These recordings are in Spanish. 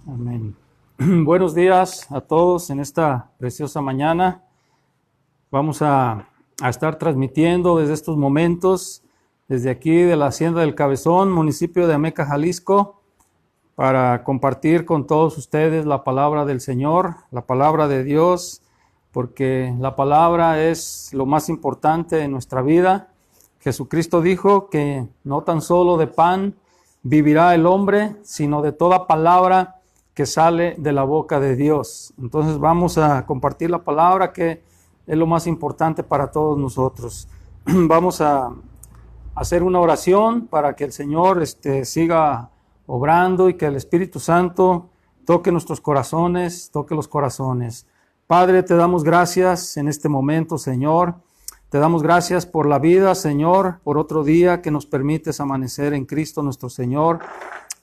Amén. Buenos días a todos en esta preciosa mañana. Vamos a estar transmitiendo desde estos momentos, desde aquí de la Hacienda del Cabezón, municipio de Ameca, Jalisco, para compartir con todos ustedes la palabra del Señor, la palabra de Dios, porque la palabra es lo más importante en nuestra vida. Jesucristo dijo que no tan solo de pan vivirá el hombre, sino de toda palabra que sale de la boca de Dios. Entonces vamos a compartir la palabra, que es lo más importante para todos nosotros. Vamos a hacer una oración para que el Señor siga obrando y que el Espíritu Santo toque nuestros corazones, toque los corazones. Padre, te damos gracias en este momento, Señor. Te damos gracias por la vida, Señor, por otro día que nos permites amanecer en Cristo nuestro Señor.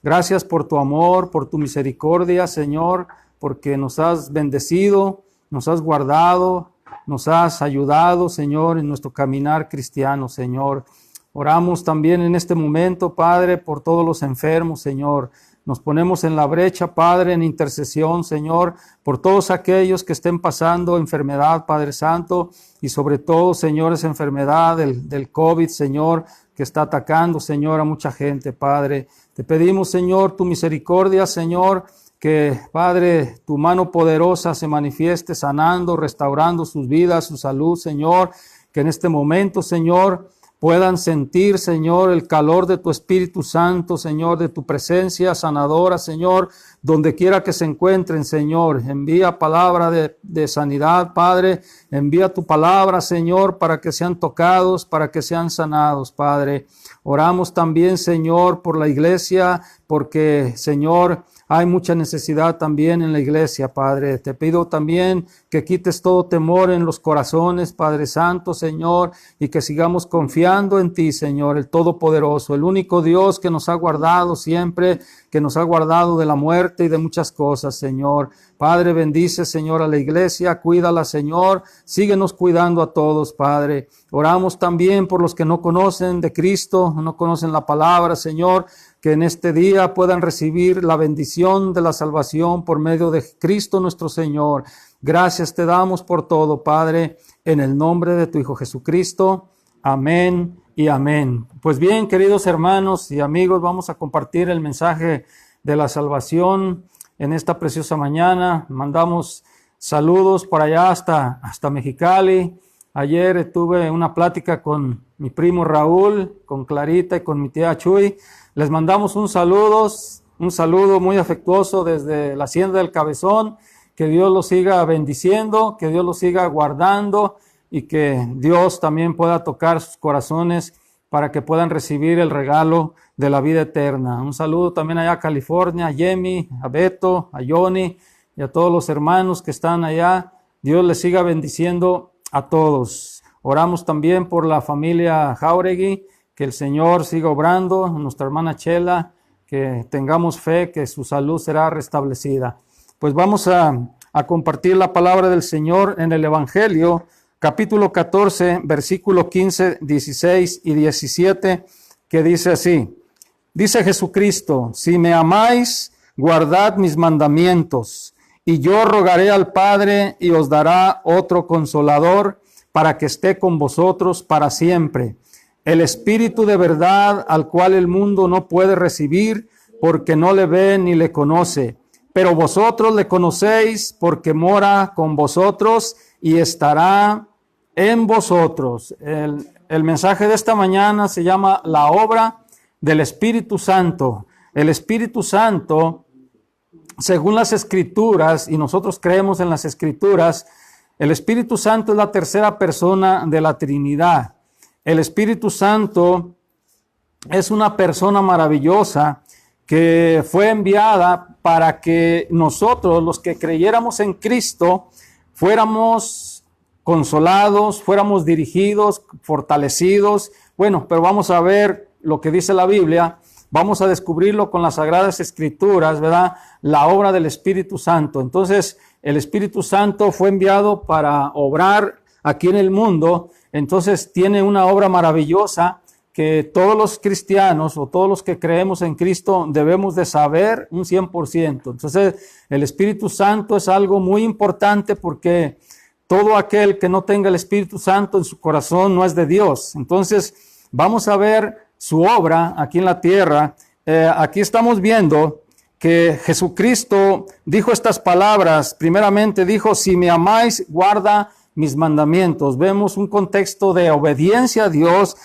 Gracias por tu amor, por tu misericordia, Señor, porque nos has bendecido, nos has guardado, nos has ayudado, Señor, en nuestro caminar cristiano, Señor. Oramos también en este momento, Padre, por todos los enfermos, Señor. Nos ponemos en la brecha, Padre, en intercesión, Señor, por todos aquellos que estén pasando enfermedad, Padre Santo, y sobre todo, Señor, esa enfermedad del COVID, Señor, que está atacando, Señor, a mucha gente, Padre. Te pedimos, Señor, tu misericordia, Señor, que, Padre, tu mano poderosa se manifieste sanando, restaurando sus vidas, su salud, Señor, que en este momento, Señor, puedan sentir, Señor, el calor de tu Espíritu Santo, Señor, de tu presencia sanadora, Señor, donde quiera que se encuentren, Señor. Envía palabra de sanidad, Padre. Envía tu palabra, Señor, para que sean tocados, para que sean sanados, Padre. Oramos también, Señor, por la iglesia, porque, Señor, hay mucha necesidad también en la iglesia, Padre. Te pido también que quites todo temor en los corazones, Padre Santo, Señor, y que sigamos confiando en ti, Señor, el Todopoderoso, el único Dios que nos ha guardado siempre, que nos ha guardado de la muerte y de muchas cosas, Señor. Padre, bendice, Señor, a la iglesia, cuídala, Señor, síguenos cuidando a todos, Padre. Oramos también por los que no conocen de Cristo, no conocen la palabra, Señor, que en este día puedan recibir la bendición de la salvación por medio de Cristo nuestro Señor. Gracias te damos por todo, Padre, en el nombre de tu Hijo Jesucristo. Amén y amén. Pues bien, queridos hermanos y amigos, vamos a compartir el mensaje de la salvación en esta preciosa mañana. Mandamos saludos por allá hasta Mexicali. Ayer tuve una plática con mi primo Raúl, con Clarita y con mi tía Chuy. Les mandamos un saludo muy afectuoso desde la Hacienda del Cabezón. Que Dios los siga bendiciendo, que Dios los siga guardando y que Dios también pueda tocar sus corazones para que puedan recibir el regalo de la vida eterna. Un saludo también allá a California, a Yemi, a Beto, a Johnny y a todos los hermanos que están allá. Dios les siga bendiciendo a todos. Oramos también por la familia Jauregui, que el Señor siga obrando, nuestra hermana Chela, que tengamos fe que su salud será restablecida. Pues vamos a compartir la palabra del Señor en el Evangelio, capítulo 14, versículo 15, 16 y 17, que dice así. Dice Jesucristo: si me amáis, guardad mis mandamientos, y yo rogaré al Padre y os dará otro consolador para que esté con vosotros para siempre. El Espíritu de verdad, al cual el mundo no puede recibir porque no le ve ni le conoce. Pero vosotros le conocéis porque mora con vosotros y estará en vosotros. El mensaje de esta mañana se llama la obra del Espíritu Santo. El Espíritu Santo, según las Escrituras, y nosotros creemos en las Escrituras, el Espíritu Santo es la tercera persona de la Trinidad. El Espíritu Santo es una persona maravillosa que fue enviada para que nosotros, los que creyéramos en Cristo, fuéramos consolados, fuéramos dirigidos, fortalecidos. Bueno, pero vamos a ver lo que dice la Biblia, vamos a descubrirlo con las Sagradas Escrituras, ¿verdad? La obra del Espíritu Santo. Entonces, el Espíritu Santo fue enviado para obrar aquí en el mundo. Entonces, tiene una obra maravillosa que todos los cristianos o todos los que creemos en Cristo debemos de saber un 100%. Entonces, el Espíritu Santo es algo muy importante porque todo aquel que no tenga el Espíritu Santo en su corazón no es de Dios. Entonces, vamos a ver su obra aquí en la tierra. Aquí estamos viendo que Jesucristo dijo estas palabras. Primeramente dijo, si me amáis, guarda mis mandamientos. Vemos un contexto de obediencia a Dios,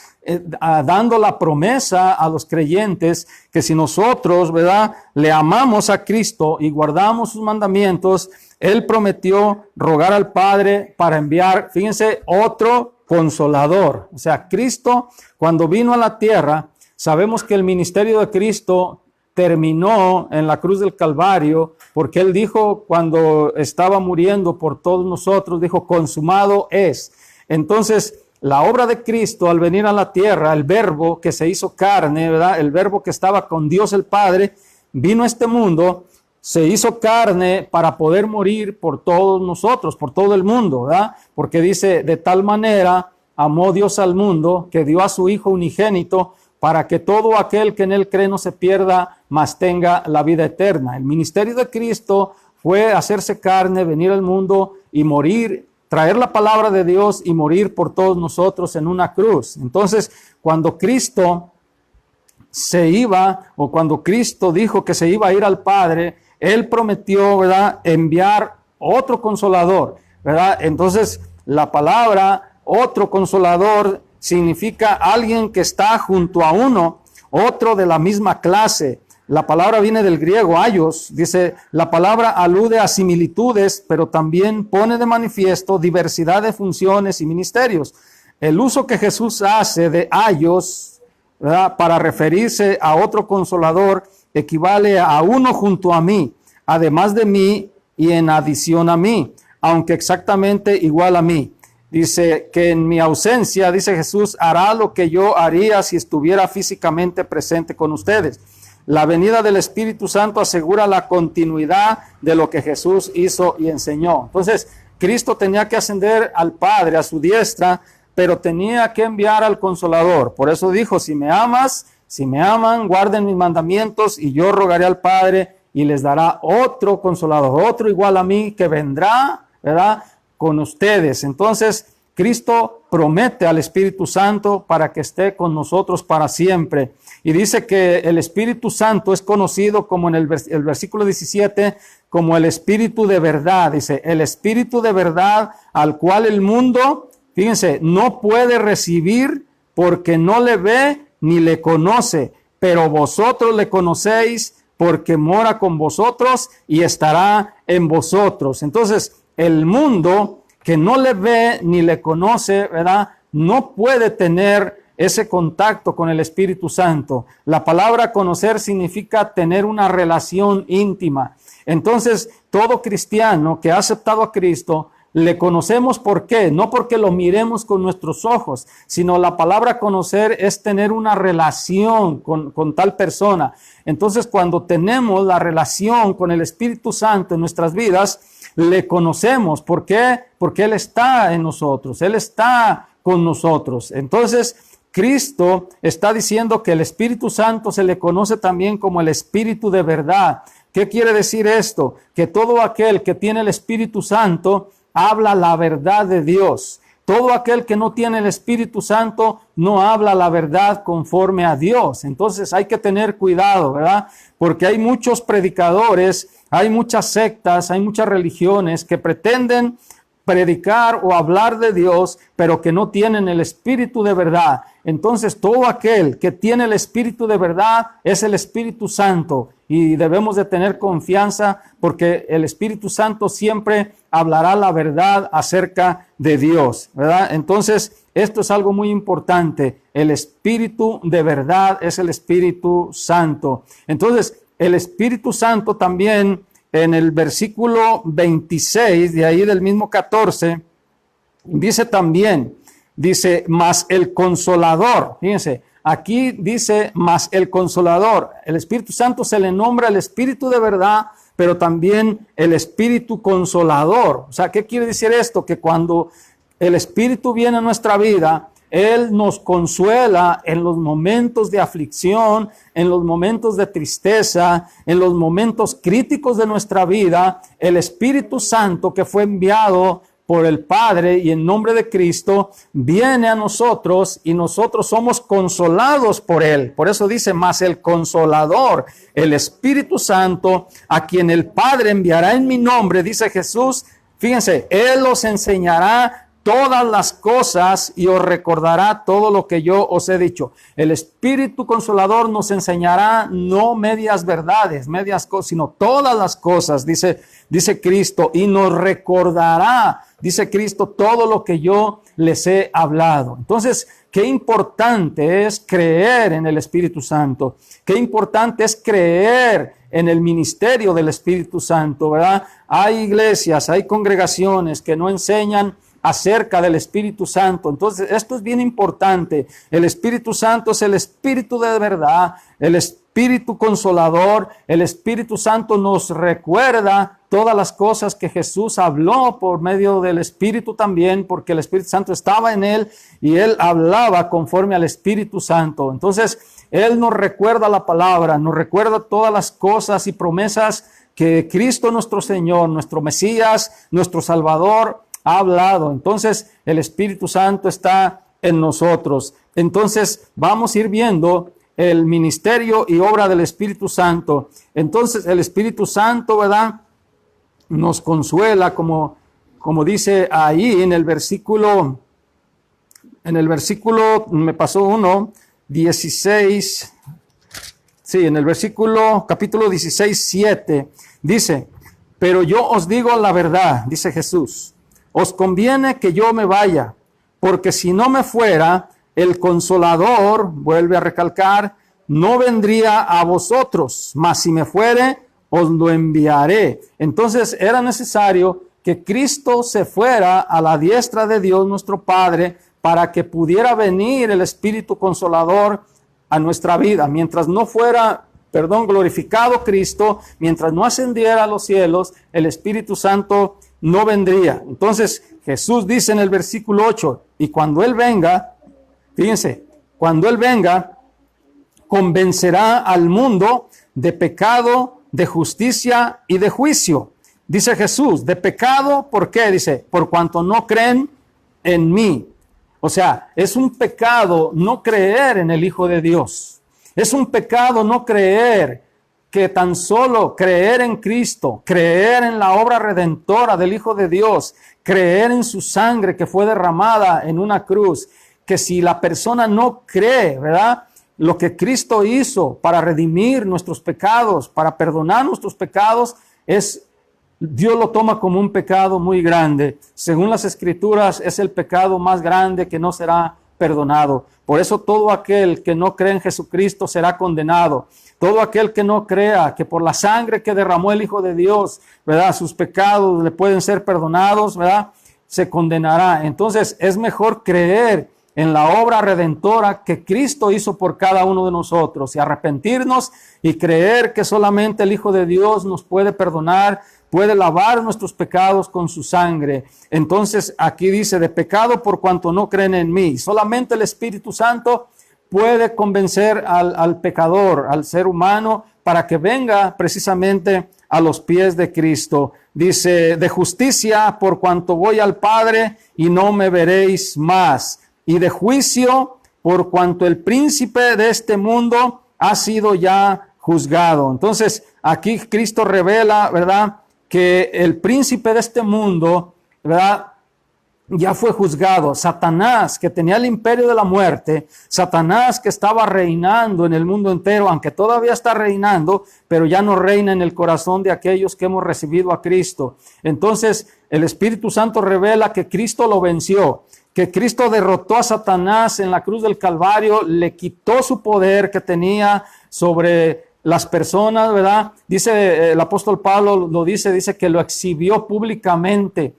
dando la promesa a los creyentes que si nosotros, ¿verdad?, le amamos a Cristo y guardamos sus mandamientos, Él prometió rogar al Padre para enviar, fíjense, otro consolador. O sea, Cristo, cuando vino a la tierra, sabemos que el ministerio de Cristo terminó en la cruz del Calvario, porque Él dijo cuando estaba muriendo por todos nosotros, dijo, consumado es. Entonces, la obra de Cristo al venir a la tierra, el verbo que se hizo carne, ¿verdad?, el verbo que estaba con Dios el Padre, vino a este mundo, se hizo carne para poder morir por todos nosotros, por todo el mundo, ¿verdad? Porque dice, de tal manera amó Dios al mundo que dio a su Hijo unigénito para que todo aquel que en Él cree no se pierda, mas tenga la vida eterna. El ministerio de Cristo fue hacerse carne, venir al mundo y morir, traer la palabra de Dios y morir por todos nosotros en una cruz. Entonces, cuando Cristo se iba, o cuando Cristo dijo que se iba a ir al Padre, Él prometió, ¿verdad?, enviar otro consolador, ¿verdad? Entonces, la palabra otro consolador significa alguien que está junto a uno, otro de la misma clase. La palabra viene del griego aios, dice, la palabra alude a similitudes, pero también pone de manifiesto diversidad de funciones y ministerios. El uso que Jesús hace de aios, ¿verdad?, para referirse a otro consolador, equivale a uno junto a mí, además de mí y en adición a mí, aunque exactamente igual a mí. Dice que en mi ausencia, dice Jesús, hará lo que yo haría si estuviera físicamente presente con ustedes. La venida del Espíritu Santo asegura la continuidad de lo que Jesús hizo y enseñó. Entonces, Cristo tenía que ascender al Padre, a su diestra, pero tenía que enviar al Consolador. Por eso dijo, si me aman, guarden mis mandamientos y yo rogaré al Padre y les dará otro Consolador, otro igual a mí que vendrá, ¿verdad?, con ustedes. Entonces, Cristo promete al Espíritu Santo para que esté con nosotros para siempre. Y dice que el Espíritu Santo es conocido como en el versículo 17, como el Espíritu de verdad. Dice, el Espíritu de verdad al cual el mundo, fíjense, no puede recibir porque no le ve ni le conoce, pero vosotros le conocéis porque mora con vosotros y estará en vosotros. Entonces, el mundo que no le ve ni le conoce, ¿verdad?, no puede tener ese contacto con el Espíritu Santo. La palabra conocer significa tener una relación íntima. Entonces, todo cristiano que ha aceptado a Cristo, le conocemos. ¿Por qué? No porque lo miremos con nuestros ojos, sino la palabra conocer es tener una relación con tal persona. Entonces, cuando tenemos la relación con el Espíritu Santo en nuestras vidas, le conocemos. ¿Por qué? Porque Él está en nosotros, Él está con nosotros. Entonces, Cristo está diciendo que el Espíritu Santo se le conoce también como el Espíritu de verdad. ¿Qué quiere decir esto? Que todo aquel que tiene el Espíritu Santo habla la verdad de Dios. Todo aquel que no tiene el Espíritu Santo no habla la verdad conforme a Dios. Entonces hay que tener cuidado, ¿verdad? Porque hay muchos predicadores, hay muchas sectas, hay muchas religiones que pretenden predicar o hablar de Dios, pero que no tienen el Espíritu de verdad. Entonces, todo aquel que tiene el Espíritu de verdad es el Espíritu Santo, y debemos de tener confianza porque el Espíritu Santo siempre hablará la verdad acerca de Dios, ¿verdad? Entonces, esto es algo muy importante. El Espíritu de verdad es el Espíritu Santo. Entonces, el Espíritu Santo también, en el versículo 26, de ahí del mismo 14, dice también, dice, mas el Consolador, fíjense, aquí dice, mas el Consolador. El Espíritu Santo se le nombra el Espíritu de verdad, pero también el Espíritu Consolador. O sea, ¿qué quiere decir esto? Que cuando el Espíritu viene a nuestra vida, Él nos consuela en los momentos de aflicción, en los momentos de tristeza, en los momentos críticos de nuestra vida. El Espíritu Santo que fue enviado por el Padre y en nombre de Cristo, viene a nosotros y nosotros somos consolados por Él. Por eso dice, más el Consolador, el Espíritu Santo, a quien el Padre enviará en mi nombre, dice Jesús. Fíjense, Él os enseñará todas las cosas y os recordará todo lo que yo os he dicho. El Espíritu Consolador nos enseñará no medias verdades, medias cosas, sino todas las cosas, dice Cristo, y nos recordará, dice Cristo, todo lo que yo les he hablado. Entonces, qué importante es creer en el Espíritu Santo, qué importante es creer en el ministerio del Espíritu Santo, ¿verdad? Hay iglesias, hay congregaciones que no enseñan acerca del Espíritu Santo. Entonces, esto es bien importante. El Espíritu Santo es el Espíritu de verdad, el Espíritu Consolador. El Espíritu Santo nos recuerda todas las cosas que Jesús habló por medio del Espíritu también, porque el Espíritu Santo estaba en Él y Él hablaba conforme al Espíritu Santo. Entonces, Él nos recuerda la palabra, nos recuerda todas las cosas y promesas que Cristo nuestro Señor, nuestro Mesías, nuestro Salvador, ha hablado. Entonces el Espíritu Santo está en nosotros. Entonces vamos a ir viendo el ministerio y obra del Espíritu Santo. Entonces el Espíritu Santo, ¿verdad?, nos consuela, como dice ahí en el versículo, me pasó uno, 16, sí, en el versículo, capítulo 16, 7, dice, pero yo os digo la verdad, dice Jesús, os conviene que yo me vaya, porque si no me fuera, el Consolador, vuelve a recalcar, no vendría a vosotros, mas si me fuere, os lo enviaré. Entonces era necesario que Cristo se fuera a la diestra de Dios nuestro Padre para que pudiera venir el Espíritu Consolador a nuestra vida. Mientras no fuera, glorificado Cristo, mientras no ascendiera a los cielos, el Espíritu Santo no vendría. Entonces Jesús dice en el versículo 8, y cuando Él venga, fíjense, cuando Él venga, convencerá al mundo de pecado, de justicia y de juicio. Dice Jesús, de pecado, ¿por qué? Dice, por cuanto no creen en mí. O sea, es un pecado no creer en el Hijo de Dios. Es un pecado no creer que tan solo creer en Cristo, creer en la obra redentora del Hijo de Dios, creer en su sangre que fue derramada en una cruz, que si la persona no cree, ¿verdad?, lo que Cristo hizo para redimir nuestros pecados, para perdonar nuestros pecados, Dios lo toma como un pecado muy grande. Según las Escrituras, es el pecado más grande que no será perdonado. Por eso todo aquel que no cree en Jesucristo será condenado. Todo aquel que no crea que por la sangre que derramó el Hijo de Dios, ¿verdad?, sus pecados le pueden ser perdonados, ¿verdad?, se condenará. Entonces es mejor creer en la obra redentora que Cristo hizo por cada uno de nosotros y arrepentirnos y creer que solamente el Hijo de Dios nos puede perdonar, puede lavar nuestros pecados con su sangre. Entonces aquí dice, de pecado por cuanto no creen en mí. Solamente el Espíritu Santo puede convencer al pecador, al ser humano, para que venga precisamente a los pies de Cristo. Dice, de justicia por cuanto voy al Padre y no me veréis más. Y de juicio por cuanto el príncipe de este mundo ha sido ya juzgado. Entonces aquí Cristo revela, ¿verdad?, que el príncipe de este mundo, ¿verdad?, ya fue juzgado. Satanás, que tenía el imperio de la muerte, Satanás que estaba reinando en el mundo entero, aunque todavía está reinando, pero ya no reina en el corazón de aquellos que hemos recibido a Cristo. Entonces el Espíritu Santo revela que Cristo lo venció, que Cristo derrotó a Satanás en la cruz del Calvario, le quitó su poder que tenía sobre las personas, ¿verdad? Dice el apóstol Pablo, dice que lo exhibió públicamente.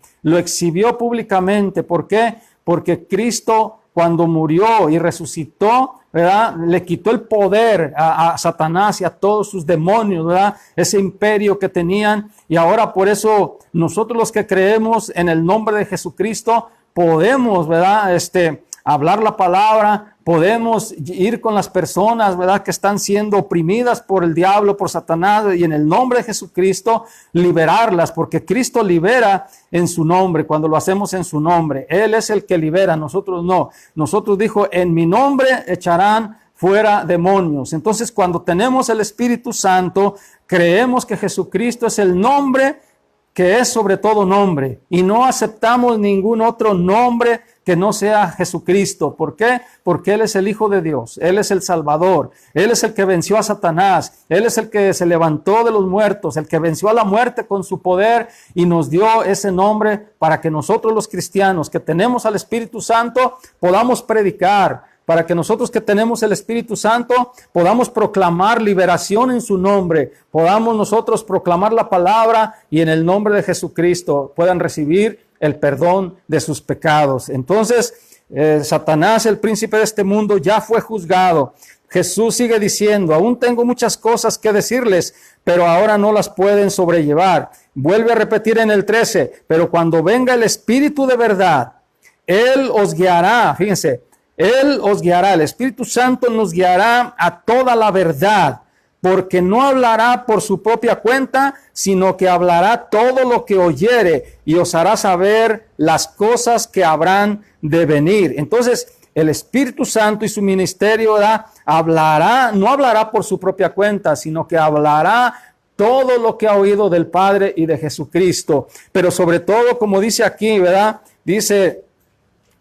¿Por qué? Porque Cristo, cuando murió y resucitó, ¿verdad?, le quitó el poder a Satanás y a todos sus demonios, ¿verdad?, ese imperio que tenían. Y ahora por eso nosotros los que creemos en el nombre de Jesucristo podemos, ¿verdad?, hablar la palabra, podemos ir con las personas, ¿verdad?, que están siendo oprimidas por el diablo, por Satanás, y en el nombre de Jesucristo liberarlas, porque Cristo libera en su nombre, cuando lo hacemos en su nombre. Él es el que libera, nosotros no. Nosotros dijo, en mi nombre echarán fuera demonios. Entonces, cuando tenemos el Espíritu Santo, creemos que Jesucristo es el nombre que es sobre todo nombre, y no aceptamos ningún otro nombre que no sea Jesucristo. ¿Por qué? Porque Él es el Hijo de Dios, Él es el Salvador, Él es el que venció a Satanás, Él es el que se levantó de los muertos, el que venció a la muerte con su poder y nos dio ese nombre para que nosotros los cristianos que tenemos al Espíritu Santo podamos predicar, para que nosotros que tenemos el Espíritu Santo podamos proclamar liberación en su nombre, podamos nosotros proclamar la palabra y en el nombre de Jesucristo puedan recibir el perdón de sus pecados. Entonces, Satanás, el príncipe de este mundo, ya fue juzgado. Jesús sigue diciendo, aún tengo muchas cosas que decirles, pero ahora no las pueden sobrellevar. Vuelve a repetir en el 13, pero cuando venga el Espíritu de verdad, Él os guiará, fíjense, Él os guiará, el Espíritu Santo nos guiará a toda la verdad, porque no hablará por su propia cuenta, sino que hablará todo lo que oyere y os hará saber las cosas que habrán de venir. Entonces, el Espíritu Santo y su ministerio hablará, no hablará por su propia cuenta, sino que hablará todo lo que ha oído del Padre y de Jesucristo. Pero sobre todo, como dice aquí, ¿verdad? Dice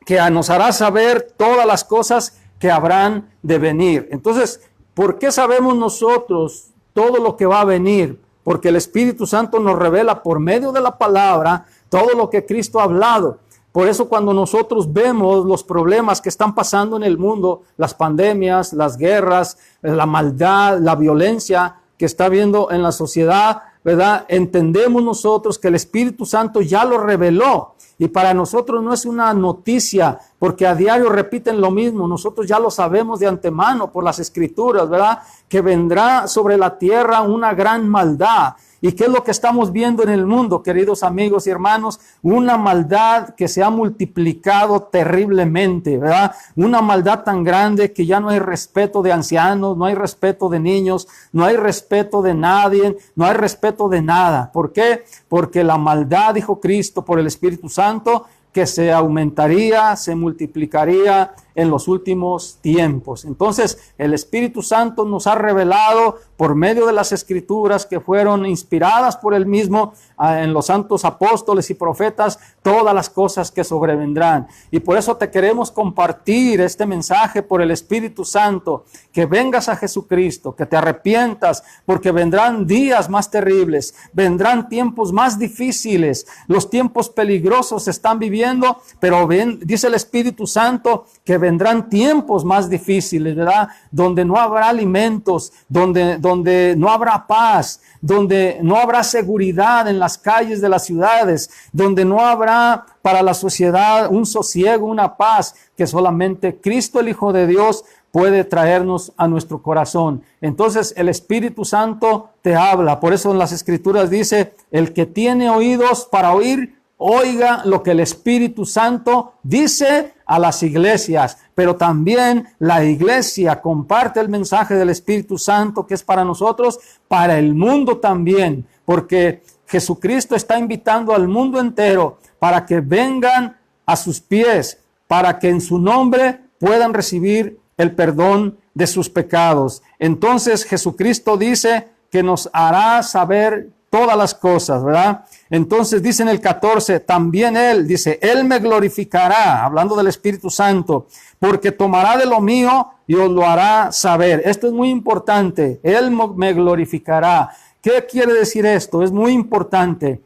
que nos hará saber todas las cosas que habrán de venir. Entonces, ¿por qué sabemos nosotros todo lo que va a venir? Porque el Espíritu Santo nos revela por medio de la palabra todo lo que Cristo ha hablado. Por eso cuando nosotros vemos los problemas que están pasando en el mundo, las pandemias, las guerras, la maldad, la violencia que está habiendo en la sociedad, ¿verdad? Entendemos nosotros que el Espíritu Santo ya lo reveló. Y para nosotros no es una noticia, porque a diario repiten lo mismo. Nosotros ya lo sabemos de antemano por las Escrituras, ¿verdad? Que vendrá sobre la tierra una gran maldad. ¿Y qué es lo que estamos viendo en el mundo, queridos amigos y hermanos? Una maldad que se ha multiplicado terriblemente, ¿verdad? Una maldad tan grande que ya no hay respeto de ancianos, no hay respeto de niños, no hay respeto de nadie, no hay respeto de nada. ¿Por qué? Porque la maldad, dijo Cristo, por el Espíritu Santo, que se aumentaría, se multiplicaría en los últimos tiempos. Entonces, el Espíritu Santo nos ha revelado por medio de las Escrituras que fueron inspiradas por Él mismo en los santos apóstoles y profetas, todas las cosas que sobrevendrán. Y por eso te queremos compartir este mensaje por el Espíritu Santo, que vengas a Jesucristo, que te arrepientas, porque vendrán días más terribles, vendrán tiempos más difíciles, los tiempos peligrosos se están viviendo, pero dice el Espíritu Santo que vendrán tiempos más difíciles, ¿verdad? Donde no habrá alimentos, donde no habrá paz, donde no habrá seguridad en las calles de las ciudades, donde no habrá para la sociedad un sosiego, una paz que solamente Cristo, el Hijo de Dios, puede traernos a nuestro corazón. Entonces el Espíritu Santo te habla. Por eso en las Escrituras dice, el que tiene oídos para oír, oiga lo que el Espíritu Santo dice a las iglesias. Pero también la iglesia comparte el mensaje del Espíritu Santo que es para nosotros, para el mundo también, porque Jesucristo está invitando al mundo entero para que vengan a sus pies, para que en su nombre puedan recibir el perdón de sus pecados. Entonces Jesucristo dice que nos hará saber todas las cosas, ¿verdad? Entonces dice en el 14, también Él, dice, Él me glorificará, hablando del Espíritu Santo, porque tomará de lo mío y os lo hará saber. Esto es muy importante, Él me glorificará. ¿Qué quiere decir esto? Es muy importante.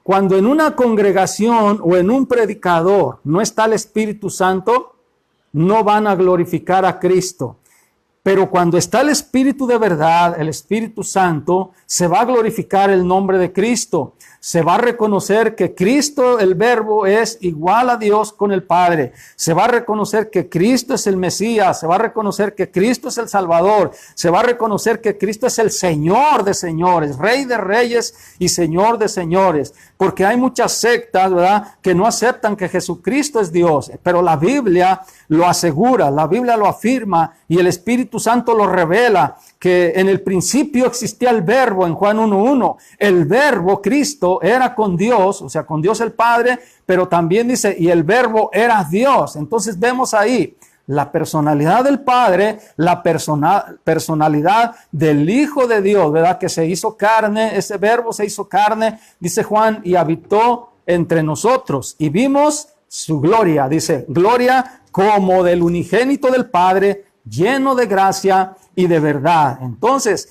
Cuando en una congregación o en un predicador no está el Espíritu Santo, no van a glorificar a Cristo. Pero cuando está el Espíritu de verdad, el Espíritu Santo, se va a glorificar el nombre de Cristo. Se va a reconocer que Cristo, el Verbo, es igual a Dios con el Padre. Se va a reconocer que Cristo es el Mesías. Se va a reconocer que Cristo es el Salvador. Se va a reconocer que Cristo es el Señor de señores, Rey de reyes y Señor de señores. Porque hay muchas sectas, ¿verdad?, que no aceptan que Jesucristo es Dios. Pero la Biblia lo asegura, la Biblia lo afirma y el Espíritu Santo lo revela, que en el principio existía el Verbo en Juan 1:1. El Verbo, Cristo, era con Dios, o sea, con Dios el Padre, pero también dice, y el Verbo era Dios. Entonces vemos ahí la personalidad del Padre, la personalidad del Hijo de Dios, ¿verdad?, que se hizo carne, ese Verbo se hizo carne, dice Juan, y habitó entre nosotros. Y vimos su gloria, dice, gloria como del unigénito del Padre, lleno de gracia y de verdad. Entonces,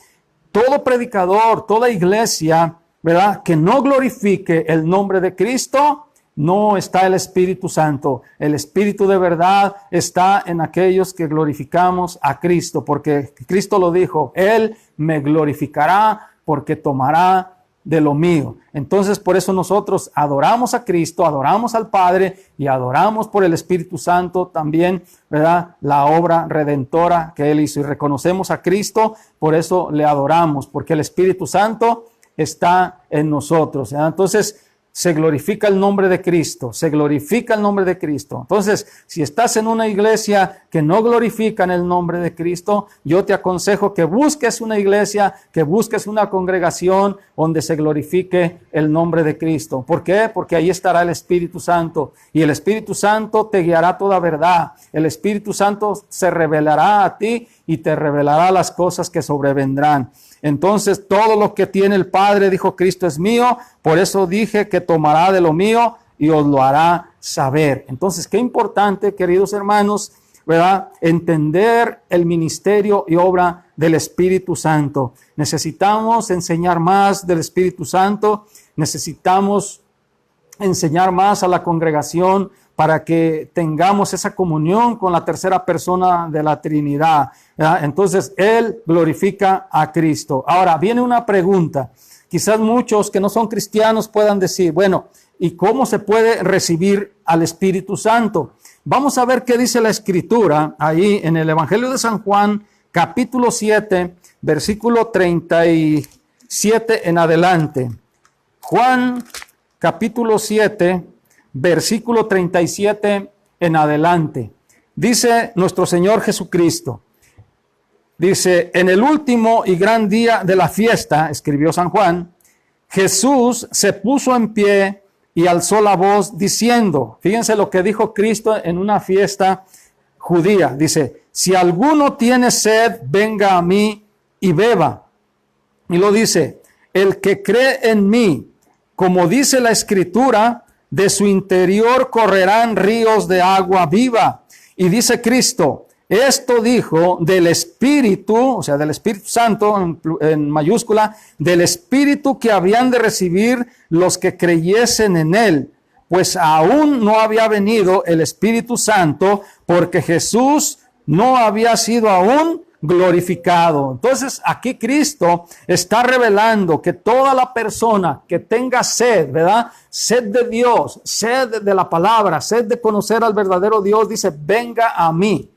todo predicador, toda iglesia, ¿verdad?, que no glorifique el nombre de Cristo, no está el Espíritu Santo. El Espíritu de verdad está en aquellos que glorificamos a Cristo, porque Cristo lo dijo, Él me glorificará porque tomará de lo mío. Entonces, por eso nosotros adoramos a Cristo, adoramos al Padre y adoramos por el Espíritu Santo también, ¿verdad?, la obra redentora que Él hizo. Y reconocemos a Cristo, por eso le adoramos, porque el Espíritu Santo está en nosotros, ¿verdad? Entonces, se glorifica el nombre de Cristo, se glorifica el nombre de Cristo. Entonces, si estás en una iglesia que no glorifican el nombre de Cristo, yo te aconsejo que busques una iglesia, que busques una congregación donde se glorifique el nombre de Cristo. ¿Por qué? Porque ahí estará el Espíritu Santo y el Espíritu Santo te guiará toda verdad. El Espíritu Santo se revelará a ti y te revelará las cosas que sobrevendrán. Entonces, todo lo que tiene el Padre, dijo Cristo, es mío. Por eso dije que tomará de lo mío y os lo hará saber. Entonces, qué importante, queridos hermanos, ¿verdad?, entender el ministerio y obra del Espíritu Santo. Necesitamos enseñar más del Espíritu Santo. Necesitamos enseñar más a la congregación para que tengamos esa comunión con la tercera persona de la Trinidad, ¿verdad? Entonces, Él glorifica a Cristo. Ahora, viene una pregunta. Quizás muchos que no son cristianos puedan decir, bueno, ¿y cómo se puede recibir al Espíritu Santo? Vamos a ver qué dice la Escritura ahí en el Evangelio de San Juan, capítulo 7, versículo 37 en adelante. Juan, capítulo 7, versículo 37 en adelante. Dice nuestro Señor Jesucristo, dice, en el último y gran día de la fiesta, escribió San Juan, Jesús se puso en pie y alzó la voz diciendo, fíjense lo que dijo Cristo en una fiesta judía, dice, si alguno tiene sed, venga a mí y beba. Y lo dice, el que cree en mí, como dice la Escritura, de su interior correrán ríos de agua viva. Y dice Cristo, esto dijo del Espíritu, o sea, del Espíritu Santo en mayúscula, del Espíritu que habían de recibir los que creyesen en Él. Pues aún no había venido el Espíritu Santo porque Jesús no había sido aún glorificado. Entonces aquí Cristo está revelando que toda la persona que tenga sed, ¿verdad?, sed de Dios, sed de la palabra, sed de conocer al verdadero Dios, dice, venga a mí.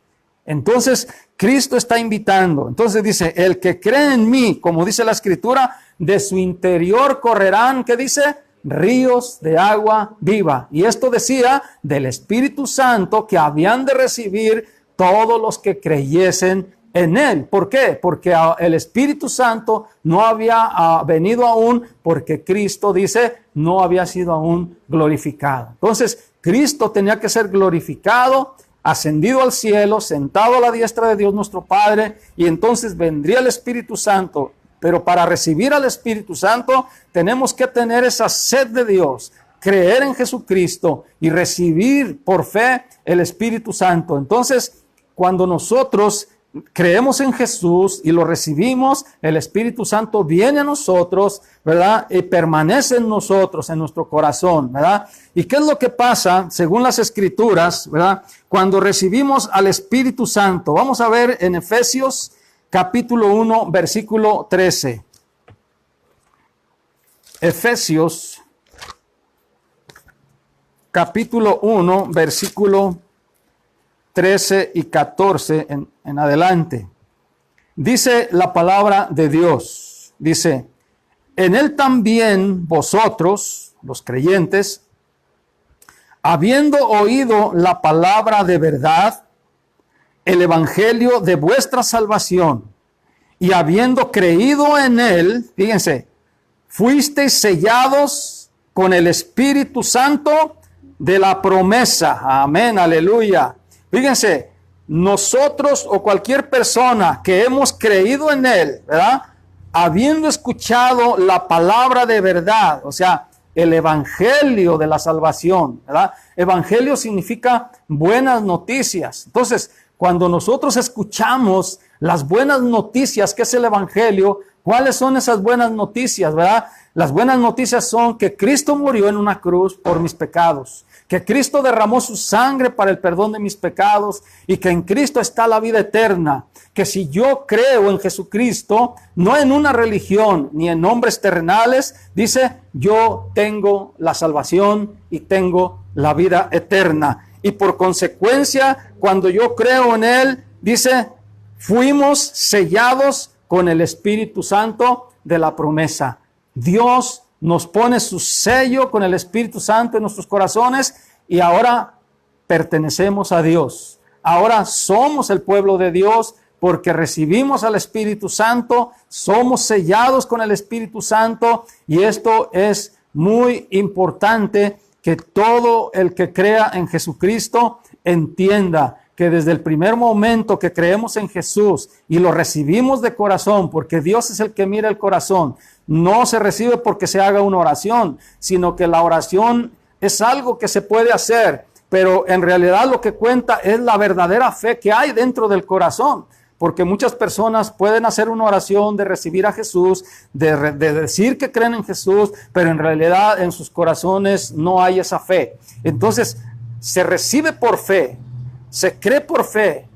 Entonces Cristo está invitando. Entonces dice, el que cree en mí, como dice la Escritura, de su interior correrán, ¿qué dice? Ríos de agua viva. Y esto decía del Espíritu Santo que habían de recibir todos los que creyesen en Él. ¿Por qué? Porque el Espíritu Santo no había venido aún, porque Cristo, dice, no había sido aún glorificado. Entonces, Cristo tenía que ser glorificado, ascendido al cielo, sentado a la diestra de Dios nuestro Padre, y entonces vendría el Espíritu Santo. Pero para recibir al Espíritu Santo, tenemos que tener esa sed de Dios, creer en Jesucristo y recibir por fe el Espíritu Santo. Entonces, cuando nosotros creemos en Jesús y lo recibimos, el Espíritu Santo viene a nosotros, ¿verdad? Y permanece en nosotros, en nuestro corazón, ¿verdad? ¿Y qué es lo que pasa, según las Escrituras, ¿verdad? Cuando recibimos al Espíritu Santo. Vamos a ver en Efesios capítulo 1, versículo 13. Efesios capítulo 1, versículo 13 y 14 en adelante. Dice la palabra de Dios, dice, en él también vosotros, los creyentes, habiendo oído la palabra de verdad, el evangelio de vuestra salvación, y habiendo creído en él, fíjense, fuisteis sellados con el Espíritu Santo de la promesa. Amén, aleluya. Fíjense, nosotros o cualquier persona que hemos creído en él, ¿verdad? Habiendo escuchado la palabra de verdad, o sea, el evangelio de la salvación, ¿verdad? Evangelio significa buenas noticias. Entonces, cuando nosotros escuchamos las buenas noticias, que es el evangelio, ¿cuáles son esas buenas noticias, verdad? Las buenas noticias son que Cristo murió en una cruz por mis pecados, que Cristo derramó su sangre para el perdón de mis pecados y que en Cristo está la vida eterna. Que si yo creo en Jesucristo, no en una religión ni en hombres terrenales, dice, yo tengo la salvación y tengo la vida eterna. Y por consecuencia, cuando yo creo en Él, dice, fuimos sellados con el Espíritu Santo de la promesa. Dios nos pone su sello con el Espíritu Santo en nuestros corazones y ahora pertenecemos a Dios. Ahora somos el pueblo de Dios porque recibimos al Espíritu Santo, somos sellados con el Espíritu Santo y esto es muy importante que todo el que crea en Jesucristo entienda que desde el primer momento que creemos en Jesús y lo recibimos de corazón, porque Dios es el que mira el corazón, no se recibe porque se haga una oración, sino que la oración es algo que se puede hacer, pero en realidad lo que cuenta es la verdadera fe que hay dentro del corazón, porque muchas personas pueden hacer una oración de recibir a Jesús, de decir que creen en Jesús, pero en realidad en sus corazones no hay esa fe. Entonces, se recibe por fe, se cree por fe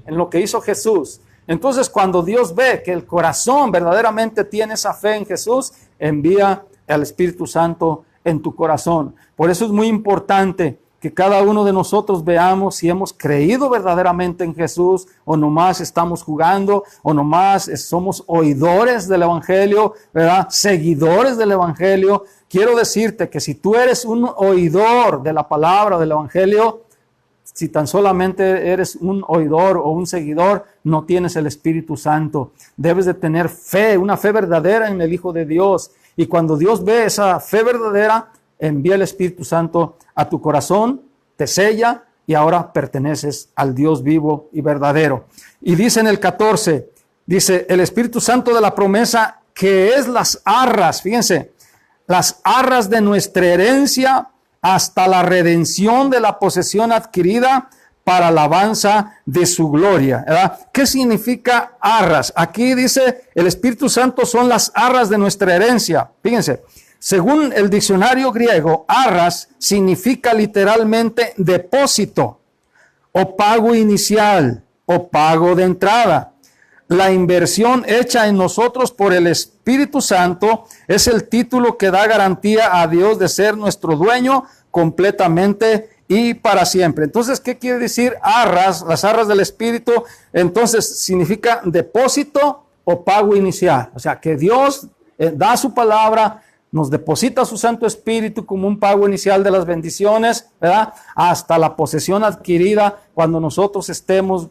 en lo que hizo Jesús. Entonces, cuando Dios ve que el corazón verdaderamente tiene esa fe en Jesús, envía al Espíritu Santo en tu corazón. Por eso es muy importante que cada uno de nosotros veamos si hemos creído verdaderamente en Jesús o nomás estamos jugando o nomás somos oidores del Evangelio, ¿verdad? Seguidores del Evangelio. Quiero decirte que si tú eres un oidor de la palabra del Evangelio, si tan solamente eres un oidor o un seguidor, no tienes el Espíritu Santo. Debes de tener fe, una fe verdadera en el Hijo de Dios. Y cuando Dios ve esa fe verdadera, envía el Espíritu Santo a tu corazón, te sella y ahora perteneces al Dios vivo y verdadero. Y dice en el 14, dice, el Espíritu Santo de la promesa, que es las arras, fíjense, las arras de nuestra herencia hasta la redención de la posesión adquirida para alabanza de su gloria, ¿verdad? ¿Qué significa arras? Aquí dice, el Espíritu Santo son las arras de nuestra herencia. Fíjense, según el diccionario griego, arras significa literalmente depósito, o pago inicial, o pago de entrada. La inversión hecha en nosotros por el Espíritu Santo es el título que da garantía a Dios de ser nuestro dueño completamente y para siempre. Entonces, ¿qué quiere decir arras? Las arras del Espíritu, entonces significa depósito o pago inicial. O sea, que Dios da su palabra, nos deposita su Santo Espíritu como un pago inicial de las bendiciones, ¿verdad? Hasta la posesión adquirida cuando nosotros estemos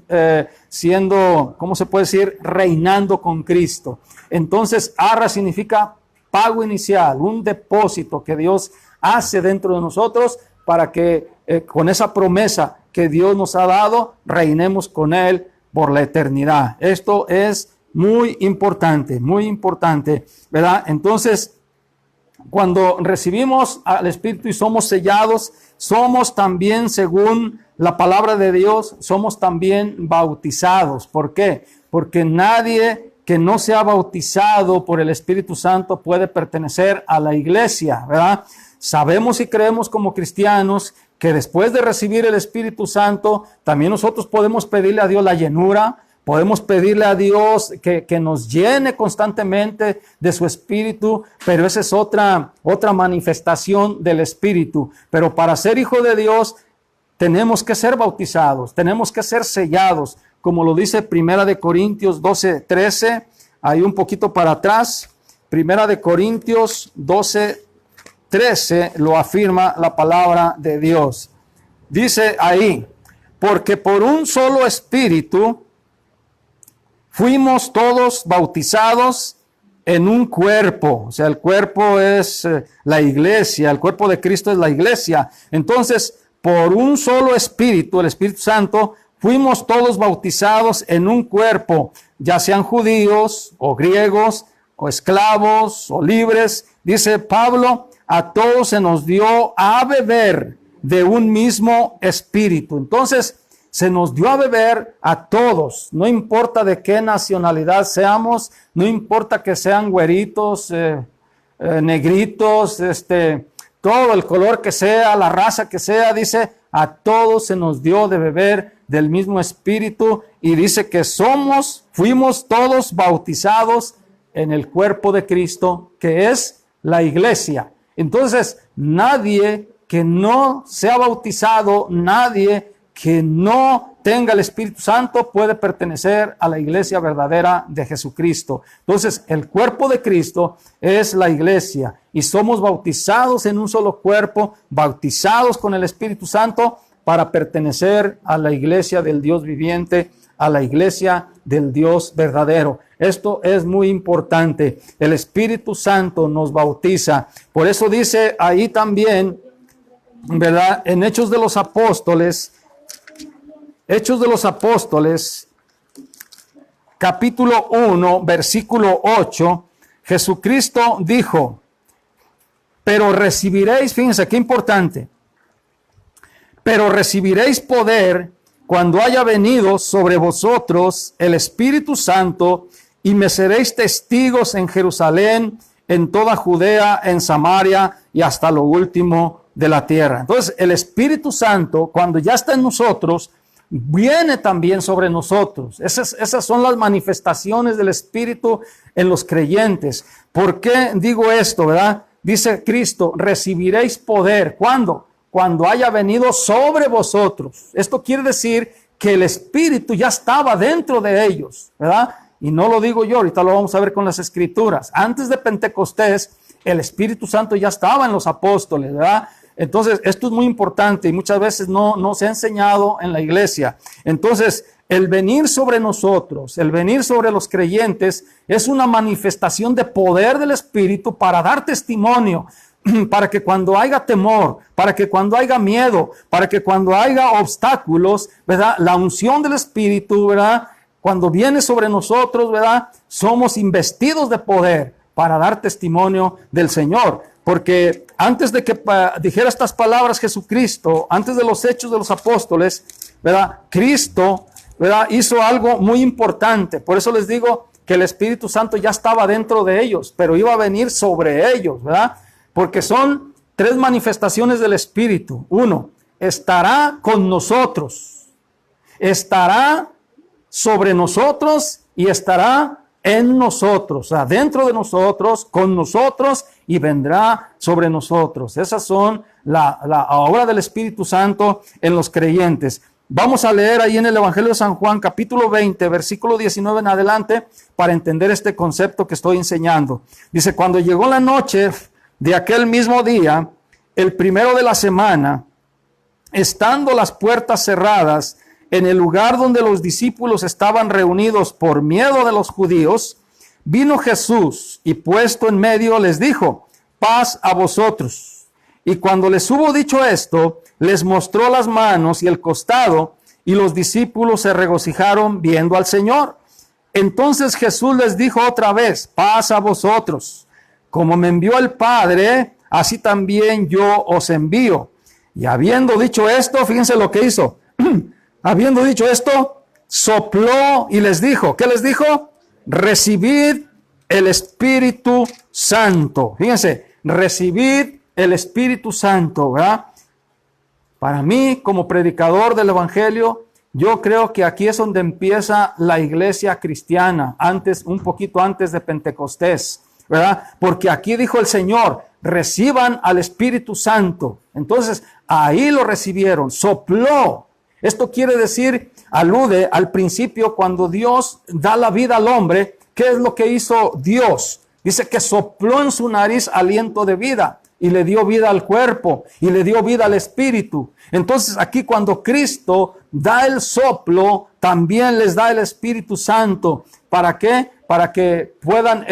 siendo, ¿cómo se puede decir? Reinando con Cristo. Entonces, arra significa pago inicial, un depósito que Dios hace dentro de nosotros para que con esa promesa que Dios nos ha dado, reinemos con Él por la eternidad. Esto es muy importante, ¿verdad? Entonces, cuando recibimos al Espíritu y somos sellados, somos también, según la palabra de Dios, somos también bautizados. ¿Por qué? Porque nadie que no sea bautizado por el Espíritu Santo puede pertenecer a la iglesia, ¿verdad? Sabemos y creemos como cristianos que después de recibir el Espíritu Santo, también nosotros podemos pedirle a Dios la llenura, podemos pedirle a Dios que nos llene constantemente de su Espíritu, pero esa es otra manifestación del Espíritu. Pero para ser hijo de Dios, tenemos que ser bautizados, tenemos que ser sellados, como lo dice Primera de Corintios 12:13, ahí un poquito para atrás. Primera de Corintios 12:13 lo afirma la palabra de Dios. Dice ahí, porque por un solo Espíritu fuimos todos bautizados en un cuerpo. O sea, el cuerpo es la iglesia, el cuerpo de Cristo es la iglesia. Entonces, por un solo Espíritu, el Espíritu Santo, fuimos todos bautizados en un cuerpo, ya sean judíos o griegos o esclavos o libres. Dice Pablo, a todos se nos dio a beber de un mismo Espíritu. Entonces, se nos dio a beber a todos, no importa de qué nacionalidad seamos, no importa que sean güeritos, negritos, todo el color que sea, la raza que sea, dice, a todos se nos dio de beber del mismo Espíritu, y dice que fuimos todos bautizados en el cuerpo de Cristo, que es la iglesia. Entonces, nadie que no sea bautizado, nadie que no tenga el Espíritu Santo puede pertenecer a la iglesia verdadera de Jesucristo. Entonces, el cuerpo de Cristo es la iglesia y somos bautizados en un solo cuerpo, bautizados con el Espíritu Santo para pertenecer a la iglesia del Dios viviente, a la iglesia del Dios verdadero. Esto es muy importante. El Espíritu Santo nos bautiza. Por eso dice ahí también, ¿verdad? En Hechos de los Apóstoles, capítulo 1, versículo 8, Jesucristo dijo, pero recibiréis, fíjense qué importante, pero recibiréis poder cuando haya venido sobre vosotros el Espíritu Santo, y me seréis testigos en Jerusalén, en toda Judea, en Samaria y hasta lo último de la tierra. Entonces, el Espíritu Santo, cuando ya está en nosotros, viene también sobre nosotros. Esas son las manifestaciones del Espíritu en los creyentes. ¿Por qué digo esto, verdad? Dice Cristo, recibiréis poder. ¿Cuándo? Cuando haya venido sobre vosotros. Esto quiere decir que el Espíritu ya estaba dentro de ellos, ¿verdad? Y no lo digo yo, ahorita lo vamos a ver con las Escrituras. Antes de Pentecostés, el Espíritu Santo ya estaba en los apóstoles, ¿verdad? Entonces, esto es muy importante y muchas veces no se ha enseñado en la iglesia. Entonces, el venir sobre nosotros, el venir sobre los creyentes, es una manifestación de poder del Espíritu para dar testimonio, para que cuando haya temor, para que cuando haya miedo, para que cuando haya obstáculos, ¿verdad? La unción del Espíritu, ¿verdad? Cuando viene sobre nosotros, ¿verdad? Somos investidos de poder para dar testimonio del Señor. Porque antes de que dijera estas palabras Jesucristo, antes de los hechos de los apóstoles, ¿verdad? Cristo, ¿verdad? Hizo algo muy importante. Por eso les digo que el Espíritu Santo ya estaba dentro de ellos, pero iba a venir sobre ellos, ¿verdad? Porque son tres manifestaciones del Espíritu. Uno, estará con nosotros, estará sobre nosotros y estará en nosotros, o sea, dentro de nosotros, con nosotros y vendrá sobre nosotros. Esas son la obra del Espíritu Santo en los creyentes. Vamos a leer ahí en el Evangelio de San Juan, capítulo 20, versículo 19 en adelante, para entender este concepto que estoy enseñando. Dice, cuando llegó la noche de aquel mismo día, el primero de la semana, estando las puertas cerradas, en el lugar donde los discípulos estaban reunidos por miedo de los judíos, vino Jesús y puesto en medio les dijo, paz a vosotros. Y cuando les hubo dicho esto, les mostró las manos y el costado, y los discípulos se regocijaron viendo al Señor. Entonces Jesús les dijo otra vez, paz a vosotros. Como me envió el Padre, así también yo os envío. Y habiendo dicho esto, fíjense lo que hizo. habiendo dicho esto, sopló y les dijo, ¿qué les dijo? Recibid el Espíritu Santo. Fíjense, recibid el Espíritu Santo, ¿verdad? Para mí, como predicador del Evangelio, yo creo que aquí es donde empieza la iglesia cristiana, un poquito antes de Pentecostés, ¿verdad? Porque aquí dijo el Señor, reciban al Espíritu Santo. Entonces, ahí lo recibieron, sopló. Esto quiere decir, alude al principio cuando Dios da la vida al hombre. ¿Qué es lo que hizo Dios? Dice que sopló en su nariz aliento de vida y le dio vida al cuerpo y le dio vida al espíritu. Entonces aquí cuando Cristo da el soplo, también les da el Espíritu Santo. ¿Para qué? Para que pudieran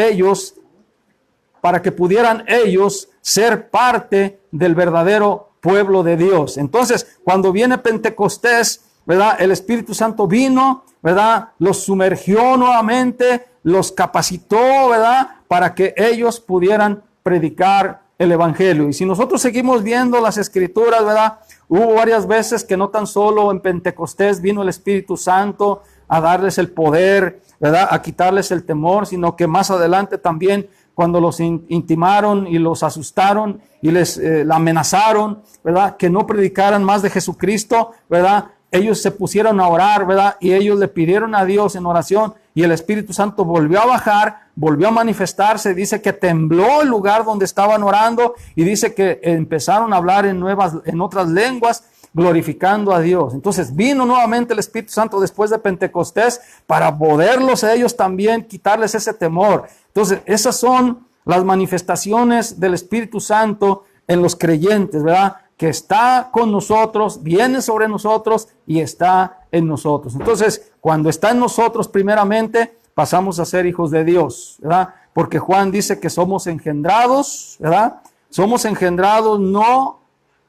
ellos ser parte del verdadero pueblo de Dios. Entonces, cuando viene Pentecostés, ¿verdad? El Espíritu Santo vino, ¿verdad? Los sumergió nuevamente, los capacitó, ¿verdad? Para que ellos pudieran predicar el Evangelio. Y si nosotros seguimos viendo las Escrituras, ¿verdad? Hubo varias veces que no tan solo en Pentecostés vino el Espíritu Santo a darles el poder, ¿verdad? A quitarles el temor, sino que más adelante también cuando los intimaron y los asustaron y les amenazaron, ¿verdad? Que no predicaran más de Jesucristo, ¿verdad? Ellos se pusieron a orar, ¿verdad? Y ellos le pidieron a Dios en oración y el Espíritu Santo volvió a bajar, volvió a manifestarse. Dice que tembló el lugar donde estaban orando y dice que empezaron a hablar en otras lenguas, glorificando a Dios. Entonces vino nuevamente el Espíritu Santo después de Pentecostés para poderlos a ellos también quitarles ese temor. Entonces esas son las manifestaciones del Espíritu Santo en los creyentes, ¿verdad? Que está con nosotros, viene sobre nosotros y está en nosotros. Entonces, cuando está en nosotros primeramente, pasamos a ser hijos de Dios, ¿verdad? Porque Juan dice que somos engendrados, ¿verdad? Somos engendrados no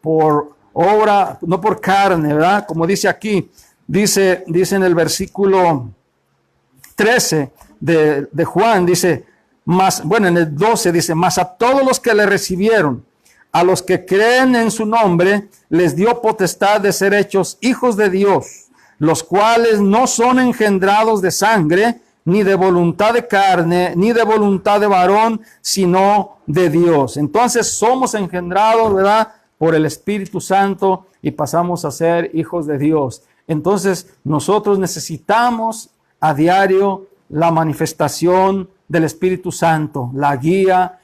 por obra, no por carne, ¿verdad? Como dice aquí, dice en el versículo 13 de Juan, dice, en el 12 dice, mas a todos los que le recibieron, a los que creen en su nombre, les dio potestad de ser hechos hijos de Dios, los cuales no son engendrados de sangre, ni de voluntad de carne, ni de voluntad de varón, sino de Dios. Entonces somos engendrados, ¿verdad?, por el Espíritu Santo y pasamos a ser hijos de Dios. Entonces nosotros necesitamos a diario la manifestación del Espíritu Santo, la guía,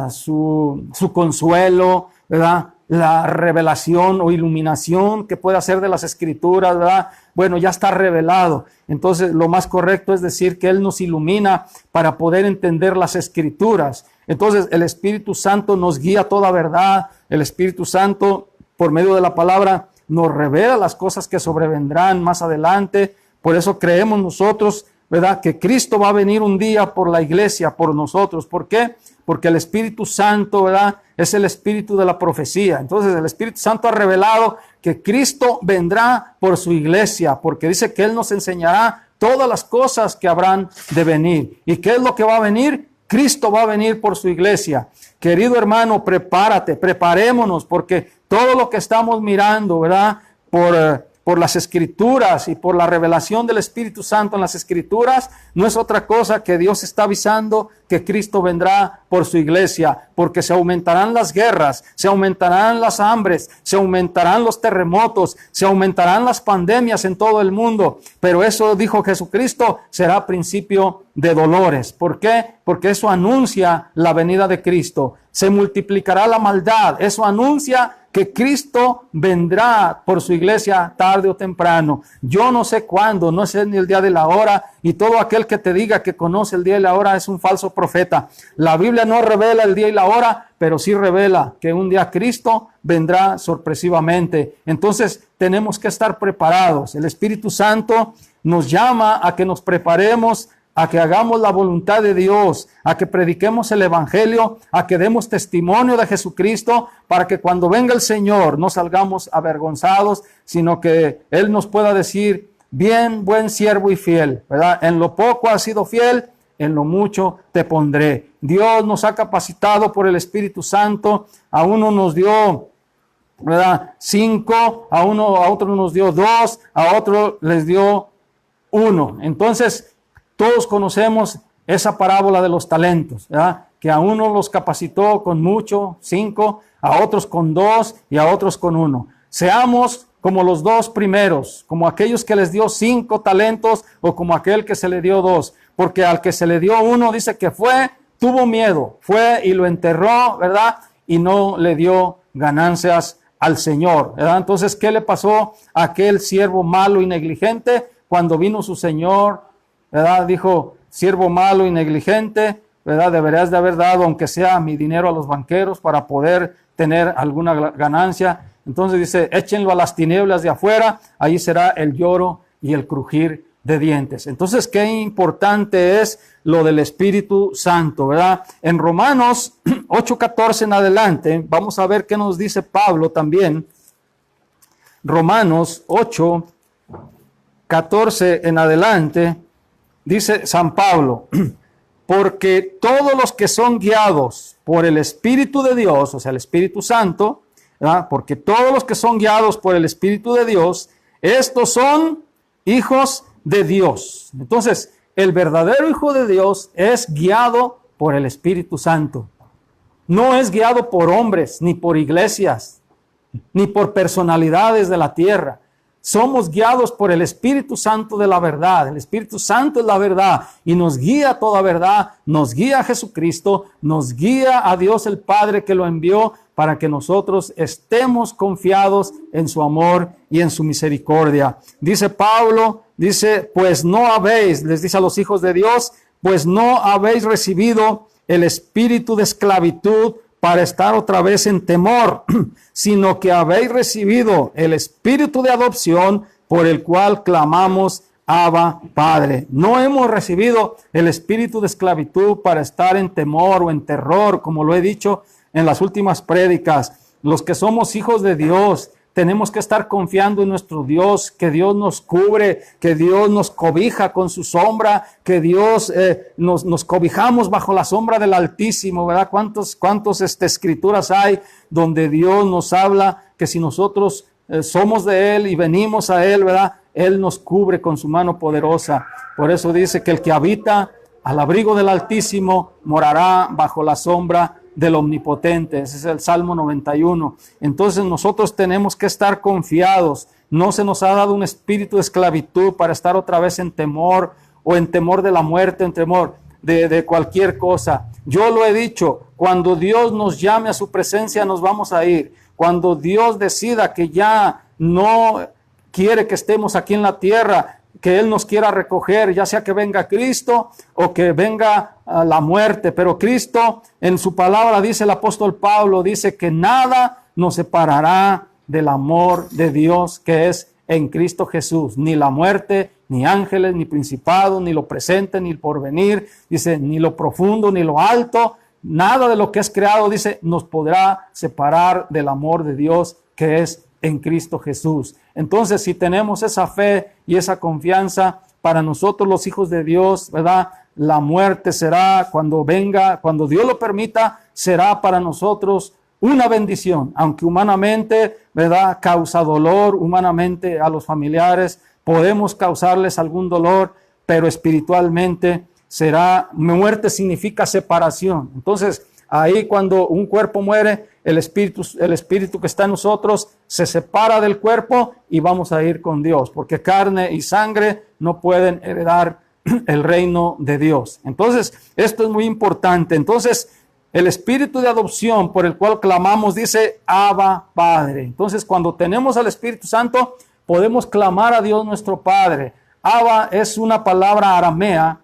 su consuelo, ¿verdad? La revelación o iluminación que puede hacer de las Escrituras, ¿verdad? Bueno, ya está revelado. Entonces, lo más correcto es decir que Él nos ilumina para poder entender las Escrituras. Entonces, el Espíritu Santo nos guía a toda verdad. El Espíritu Santo, por medio de la palabra, nos revela las cosas que sobrevendrán más adelante. Por eso creemos nosotros, ¿verdad?, que Cristo va a venir un día por la iglesia, por nosotros. ¿Por qué? Porque el Espíritu Santo, ¿verdad?, es el espíritu de la profecía. Entonces el Espíritu Santo ha revelado que Cristo vendrá por su iglesia, porque dice que Él nos enseñará todas las cosas que habrán de venir. ¿Y qué es lo que va a venir? Cristo va a venir por su iglesia. Querido hermano, prepárate, preparémonos, porque todo lo que estamos mirando, ¿verdad?, por las Escrituras y por la revelación del Espíritu Santo en las Escrituras, no es otra cosa que Dios está avisando que Cristo vendrá por su iglesia, porque se aumentarán las guerras, se aumentarán las hambres, se aumentarán los terremotos, se aumentarán las pandemias en todo el mundo, pero eso, dijo Jesucristo, será principio de dolores. ¿Por qué? Porque eso anuncia la venida de Cristo. Se multiplicará la maldad, eso anuncia que Cristo vendrá por su iglesia tarde o temprano. Yo no sé cuándo, no sé ni el día de la hora, y todo aquel que te diga que conoce el día y la hora es un falso profeta. La Biblia no revela el día y la hora, pero sí revela que un día Cristo vendrá sorpresivamente. Entonces tenemos que estar preparados. El Espíritu Santo nos llama a que nos preparemos, a que hagamos la voluntad de Dios, a que prediquemos el Evangelio, a que demos testimonio de Jesucristo, para que cuando venga el Señor no salgamos avergonzados, sino que Él nos pueda decir, bien, buen siervo y fiel, ¿verdad? En lo poco has sido fiel, en lo mucho te pondré. Dios nos ha capacitado por el Espíritu Santo, a uno nos dio ¿verdad? 5, a otro nos dio 2, a otro les dio 1. Entonces, todos conocemos esa parábola de los talentos, ¿verdad? Que a uno los capacitó con mucho, 5, a otros con 2 y a otros con 1. Seamos como los 2 primeros, como aquellos que les dio 5 talentos o como aquel que se le dio 2, porque al que se le dio 1 dice que tuvo miedo, fue y lo enterró, ¿verdad? Y no le dio ganancias al Señor, ¿verdad? Entonces, ¿qué le pasó a aquel siervo malo y negligente? Cuando vino su Señor, ¿verdad? Dijo, siervo malo y negligente, ¿verdad? Deberías de haber dado, aunque sea mi dinero, a los banqueros para poder tener alguna ganancia. Entonces dice, échenlo a las tinieblas de afuera, ahí será el lloro y el crujir de dientes. Entonces, qué importante es lo del Espíritu Santo, ¿verdad? En Romanos 8:14 en adelante, vamos a ver qué nos dice Pablo también. Romanos 8:14 en adelante, dice San Pablo, porque todos los que son guiados por el Espíritu de Dios, o sea, el Espíritu Santo, ¿verdad? Porque todos los que son guiados por el Espíritu de Dios, estos son hijos de Dios. Entonces, el verdadero hijo de Dios es guiado por el Espíritu Santo. No es guiado por hombres, ni por iglesias, ni por personalidades de la tierra. Somos guiados por el Espíritu Santo de la verdad. El Espíritu Santo es la verdad y nos guía a toda verdad, nos guía a Jesucristo, nos guía a Dios el Padre que lo envió para que nosotros estemos confiados en su amor y en su misericordia. Dice Pablo, dice, pues no habéis, les dice a los hijos de Dios, pues no habéis recibido el espíritu de esclavitud para estar otra vez en temor, sino que habéis recibido el espíritu de adopción por el cual clamamos, Abba, Padre. No hemos recibido el espíritu de esclavitud para estar en temor o en terror, como lo he dicho en las últimas prédicas. Los que somos hijos de Dios, tenemos que estar confiando en nuestro Dios, que Dios nos cubre, que Dios nos cobija con su sombra, que Dios nos cobijamos bajo la sombra del Altísimo, ¿verdad? ¿Cuántas escrituras hay donde Dios nos habla que si nosotros somos de Él y venimos a Él, ¿verdad? Él nos cubre con su mano poderosa. Por eso dice que el que habita al abrigo del Altísimo morará bajo la sombra del Omnipotente. Ese es el Salmo 91. Entonces nosotros tenemos que estar confiados. No se nos ha dado un espíritu de esclavitud para estar otra vez en temor o en temor de la muerte, en temor de cualquier cosa. Yo lo he dicho, cuando Dios nos llame a su presencia nos vamos a ir. Cuando Dios decida que ya no quiere que estemos aquí en la tierra, que Él nos quiera recoger, ya sea que venga Cristo o que venga la muerte. Pero Cristo en su palabra dice el apóstol Pablo, dice que nada nos separará del amor de Dios que es en Cristo Jesús. Ni la muerte, ni ángeles, ni principados, ni lo presente, ni el porvenir. Dice, ni lo profundo, ni lo alto. Nada de lo que es creado, dice, nos podrá separar del amor de Dios que es en Cristo Jesús. Entonces, si tenemos esa fe y esa confianza, para nosotros los hijos de Dios, ¿verdad? La muerte será cuando venga, cuando Dios lo permita, será para nosotros una bendición, aunque humanamente, ¿verdad? Causa dolor, humanamente a los familiares podemos causarles algún dolor, pero espiritualmente será, muerte significa separación. Entonces, ahí cuando un cuerpo muere, el espíritu que está en nosotros se separa del cuerpo y vamos a ir con Dios, porque carne y sangre no pueden heredar el reino de Dios. Entonces, esto es muy importante. Entonces, el espíritu de adopción por el cual clamamos dice, Abba, Padre. Entonces, cuando tenemos al Espíritu Santo, podemos clamar a Dios nuestro Padre. Abba es una palabra aramea.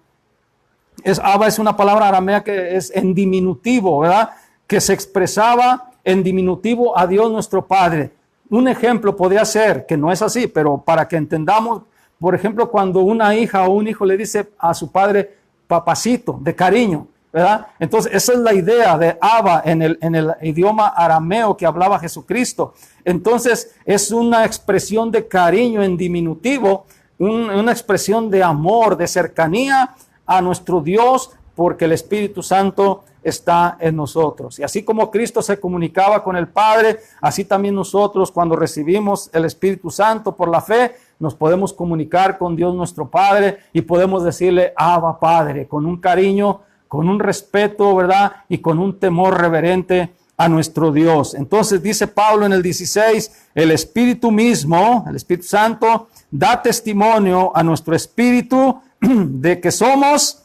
Abba es una palabra aramea que es en diminutivo, ¿verdad? Que se expresaba en diminutivo a Dios nuestro Padre. Un ejemplo podría ser, que no es así, pero para que entendamos, por ejemplo, cuando una hija o un hijo le dice a su padre, papacito, de cariño, ¿verdad? Entonces, esa es la idea de Abba en el idioma arameo que hablaba Jesucristo. Entonces, es una expresión de cariño en diminutivo, una expresión de amor, de cercanía a nuestro Dios porque el Espíritu Santo está en nosotros. Y así como Cristo se comunicaba con el Padre, así también nosotros, cuando recibimos el Espíritu Santo por la fe, nos podemos comunicar con Dios nuestro Padre y podemos decirle Abba Padre, con un cariño, con un respeto, ¿verdad? Y con un temor reverente a nuestro Dios. Entonces dice Pablo en el 16, el Espíritu mismo, el Espíritu Santo, da testimonio a nuestro espíritu de que somos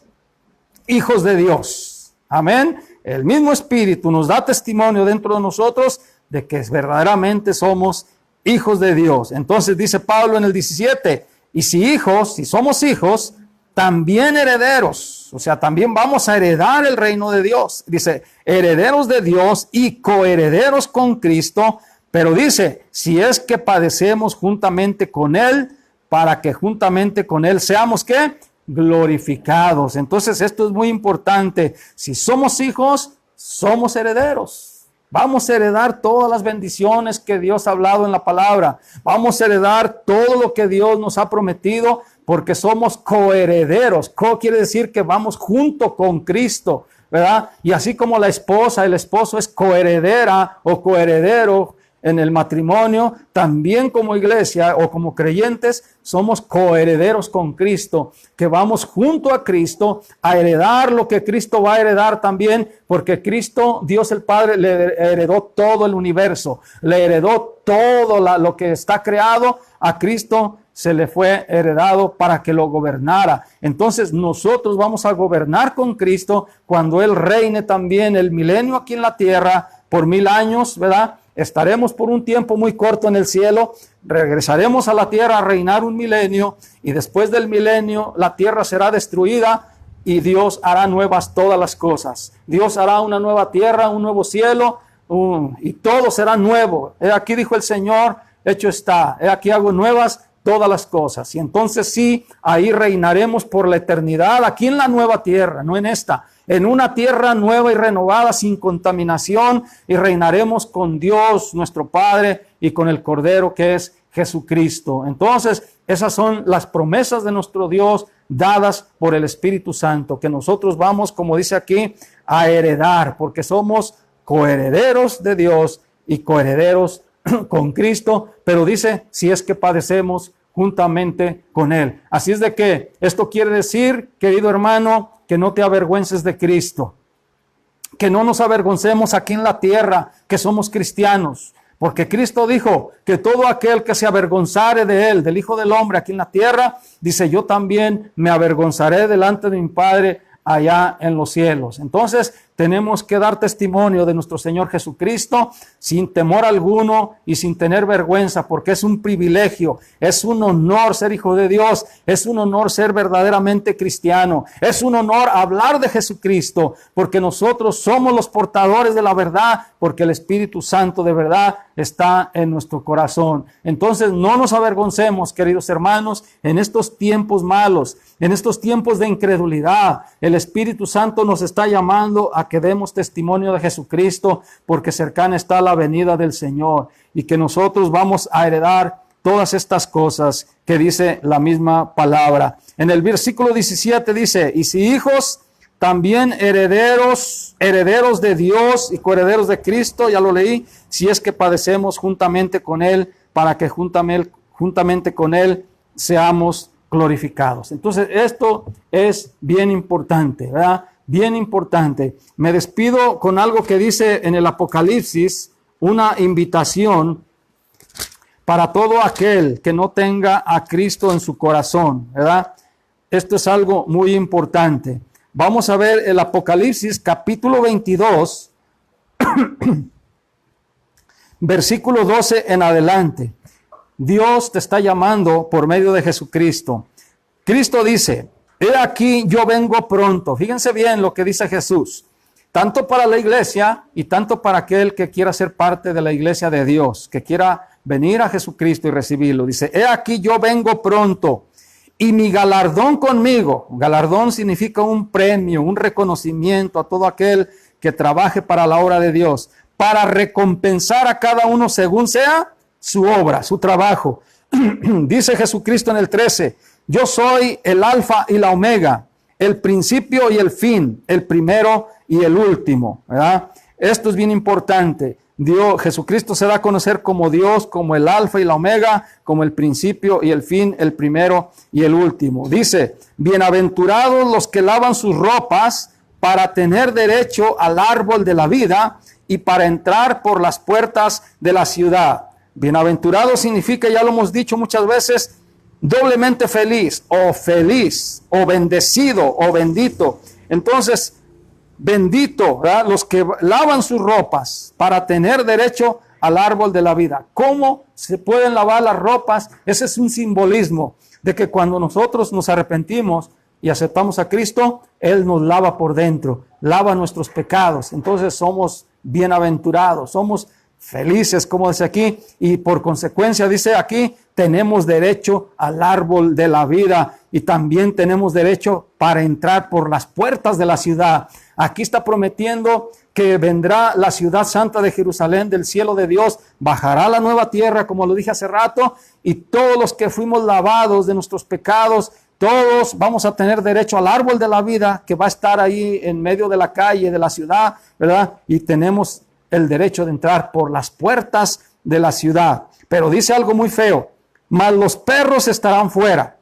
hijos de Dios. Amén. El mismo Espíritu nos da testimonio dentro de nosotros de que verdaderamente somos hijos de Dios. Entonces dice Pablo en el 17, y si hijos, si somos hijos, también herederos, o sea, también vamos a heredar el reino de Dios. Dice, herederos de Dios y coherederos con Cristo, pero dice, si es que padecemos juntamente con Él, para que juntamente con Él seamos, ¿qué? Glorificados. Entonces esto es muy importante. Si somos hijos, somos herederos. Vamos a heredar todas las bendiciones que Dios ha hablado en la palabra. Vamos a heredar todo lo que Dios nos ha prometido porque somos coherederos. Co quiere decir que vamos junto con Cristo, ¿verdad? Y así como la esposa, el esposo es coheredera o coheredero en el matrimonio, también como iglesia o como creyentes somos coherederos con Cristo, que vamos junto a Cristo a heredar lo que Cristo va a heredar también, porque Cristo, Dios el Padre, le heredó todo el universo, le heredó todo lo que está creado. A Cristo se le fue heredado para que lo gobernara. Entonces nosotros vamos a gobernar con Cristo cuando Él reine también el milenio aquí en la tierra por 1000 años, ¿verdad? Estaremos por un tiempo muy corto en el cielo, regresaremos a la tierra a reinar un milenio y después del milenio la tierra será destruida y Dios hará nuevas todas las cosas. Dios hará una nueva tierra, un nuevo cielo y todo será nuevo. He aquí dijo el Señor, hecho está, he aquí hago nuevas todas las cosas. Y entonces sí, ahí reinaremos por la eternidad, aquí en la nueva tierra, no en esta. En una tierra nueva y renovada, sin contaminación, y reinaremos con Dios, nuestro Padre, y con el Cordero que es Jesucristo. Entonces, esas son las promesas de nuestro Dios dadas por el Espíritu Santo, que nosotros vamos, como dice aquí, a heredar, porque somos coherederos de Dios y coherederos con Cristo, pero dice, si es que padecemos juntamente con Él. Así es de que esto quiere decir, querido hermano, que no te avergüences de Cristo, que no nos avergoncemos aquí en la tierra, que somos cristianos, porque Cristo dijo que todo aquel que se avergonzare de Él, del Hijo del Hombre aquí en la tierra, dice, yo también me avergonzaré delante de mi Padre allá en los cielos. Entonces tenemos que dar testimonio de nuestro Señor Jesucristo sin temor alguno y sin tener vergüenza, porque es un privilegio, es un honor ser hijo de Dios, es un honor ser verdaderamente cristiano, es un honor hablar de Jesucristo, porque nosotros somos los portadores de la verdad, porque el Espíritu Santo de verdad está en nuestro corazón. Entonces no nos avergoncemos, queridos hermanos, en estos tiempos malos, en estos tiempos de incredulidad. El Espíritu Santo nos está llamando a que demos testimonio de Jesucristo, porque cercana está la venida del Señor y que nosotros vamos a heredar todas estas cosas que dice la misma palabra. En el versículo 17 dice, y si hijos, también herederos de Dios y coherederos de Cristo, ya lo leí, si es que padecemos juntamente con Él, para que juntamente con Él seamos glorificados. Entonces esto es bien importante, ¿verdad? Bien importante. Me despido con algo que dice en el Apocalipsis, una invitación para todo aquel que no tenga a Cristo en su corazón, ¿verdad? Esto es algo muy importante. Vamos a ver el Apocalipsis capítulo 22, versículo 12 en adelante. Dios te está llamando por medio de Jesucristo. Cristo dice, he aquí yo vengo pronto. Fíjense bien lo que dice Jesús, tanto para la iglesia y tanto para aquel que quiera ser parte de la iglesia de Dios, que quiera venir a Jesucristo y recibirlo. Dice, he aquí yo vengo pronto y mi galardón conmigo. Galardón significa un premio, un reconocimiento a todo aquel que trabaje para la obra de Dios, para recompensar a cada uno según sea su obra, su trabajo. Dice Jesucristo en el 13, yo soy el alfa y la omega, el principio y el fin, el primero y el último, ¿verdad? Esto es bien importante. Jesucristo se da a conocer como Dios, como el alfa y la omega, como el principio y el fin, el primero y el último. Dice, bienaventurados los que lavan sus ropas para tener derecho al árbol de la vida y para entrar por las puertas de la ciudad. Bienaventurado significa, ya lo hemos dicho muchas veces, doblemente feliz o bendecido o bendito. Entonces, bendito, ¿verdad? Los que lavan sus ropas para tener derecho al árbol de la vida. ¿Cómo se pueden lavar las ropas? Ese es un simbolismo de que cuando nosotros nos arrepentimos y aceptamos a Cristo, Él nos lava por dentro, lava nuestros pecados. Entonces somos bienaventurados, somos felices, como dice aquí, y por consecuencia dice aquí, tenemos derecho al árbol de la vida y también tenemos derecho para entrar por las puertas de la ciudad. Aquí está prometiendo que vendrá la ciudad santa de Jerusalén del cielo de Dios, bajará la nueva tierra, como lo dije hace rato, y todos los que fuimos lavados de nuestros pecados, todos vamos a tener derecho al árbol de la vida que va a estar ahí en medio de la calle, de la ciudad, ¿verdad? Y tenemos el derecho de entrar por las puertas de la ciudad. Pero dice algo muy feo, mas los perros estarán fuera,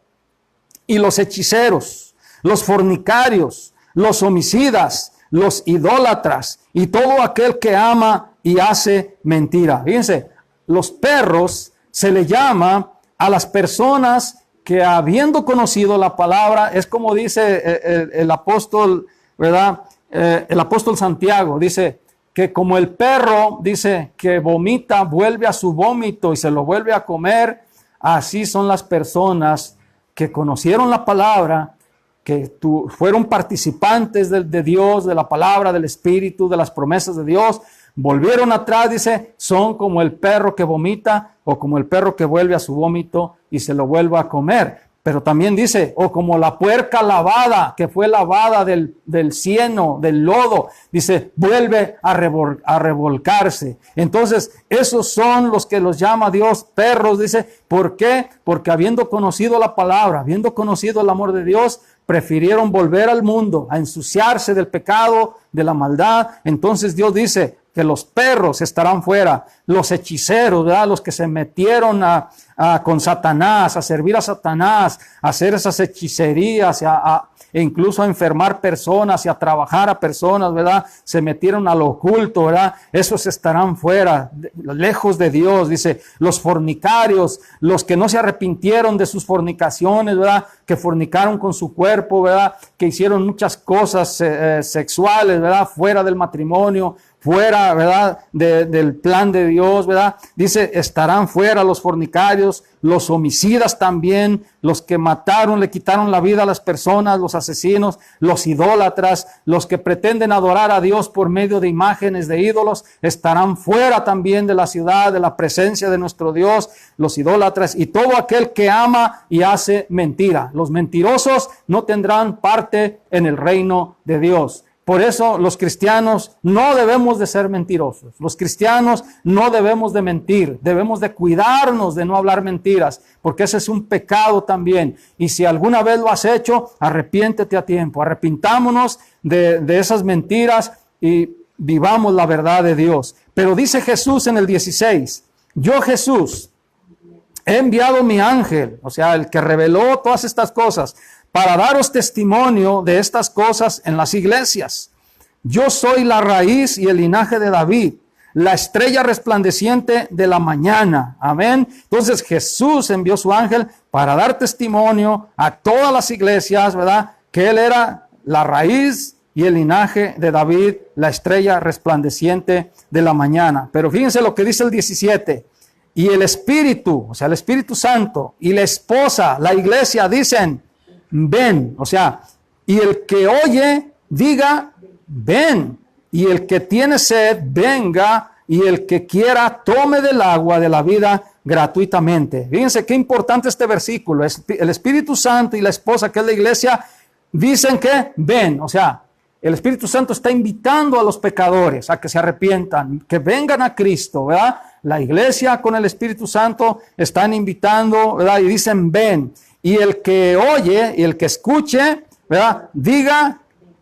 y los hechiceros, los fornicarios, los homicidas, los idólatras, y todo aquel que ama y hace mentira. Fíjense, los perros se le llama a las personas que habiendo conocido la palabra, es como dice el apóstol, ¿verdad? El apóstol Santiago dice que como el perro, dice, que vomita, vuelve a su vómito y se lo vuelve a comer, así son las personas que conocieron la palabra, que fueron participantes de Dios, de la palabra, del Espíritu, de las promesas de Dios, volvieron atrás, dice, son como el perro que vomita o como el perro que vuelve a su vómito y se lo vuelve a comer. Pero también dice, o como la puerca lavada, que fue lavada del cieno, del lodo, dice, vuelve a revolcarse. Entonces, esos son los que los llama Dios perros, dice, ¿por qué? Porque habiendo conocido la palabra, habiendo conocido el amor de Dios, prefirieron volver al mundo, a ensuciarse del pecado, de la maldad. Entonces Dios dice que los perros estarán fuera, los hechiceros, ¿verdad? Los que se metieron con Satanás, a servir a Satanás, a hacer esas hechicerías, e incluso a enfermar personas y a trabajar a personas, ¿verdad? Se metieron a lo oculto, ¿verdad? Esos estarán fuera, lejos de Dios, dice, los fornicarios, los que no se arrepintieron de sus fornicaciones, ¿verdad? Que fornicaron con su cuerpo, ¿verdad? Que hicieron muchas cosas sexuales, ¿verdad? Fuera del matrimonio, fuera, ¿verdad? Del plan de Dios, ¿verdad? Dice, estarán fuera los fornicarios, los homicidas también, los que mataron, le quitaron la vida a las personas, los asesinos, los idólatras, los que pretenden adorar a Dios por medio de imágenes de ídolos, estarán fuera también de la ciudad, de la presencia de nuestro Dios, los idólatras y todo aquel que ama y hace mentira. Los mentirosos no tendrán parte en el reino de Dios. Por eso los cristianos no debemos de ser mentirosos. Los cristianos no debemos de mentir. Debemos de cuidarnos de no hablar mentiras, porque ese es un pecado también. Y si alguna vez lo has hecho, arrepiéntete a tiempo. Arrepintámonos de esas mentiras y vivamos la verdad de Dios. Pero dice Jesús en el 16, yo Jesús he enviado mi ángel, o sea, el que reveló todas estas cosas, para daros testimonio de estas cosas en las iglesias. Yo soy la raíz y el linaje de David, la estrella resplandeciente de la mañana. Amén. Entonces Jesús envió su ángel para dar testimonio a todas las iglesias, ¿verdad? Que él era la raíz y el linaje de David, la estrella resplandeciente de la mañana. Pero fíjense lo que dice el 17. Y el Espíritu, o sea, el Espíritu Santo y la esposa, la iglesia, dicen, ven, o sea, y el que oye, diga, ven, y el que tiene sed, venga, y el que quiera, tome del agua de la vida gratuitamente. Fíjense qué importante este versículo. El Espíritu Santo y la esposa, que es la iglesia, dicen que ven, o sea, el Espíritu Santo está invitando a los pecadores a que se arrepientan, que vengan a Cristo, ¿verdad? La iglesia con el Espíritu Santo están invitando, ¿verdad? Y dicen ven. Y el que oye y el que escuche, ¿verdad? Diga,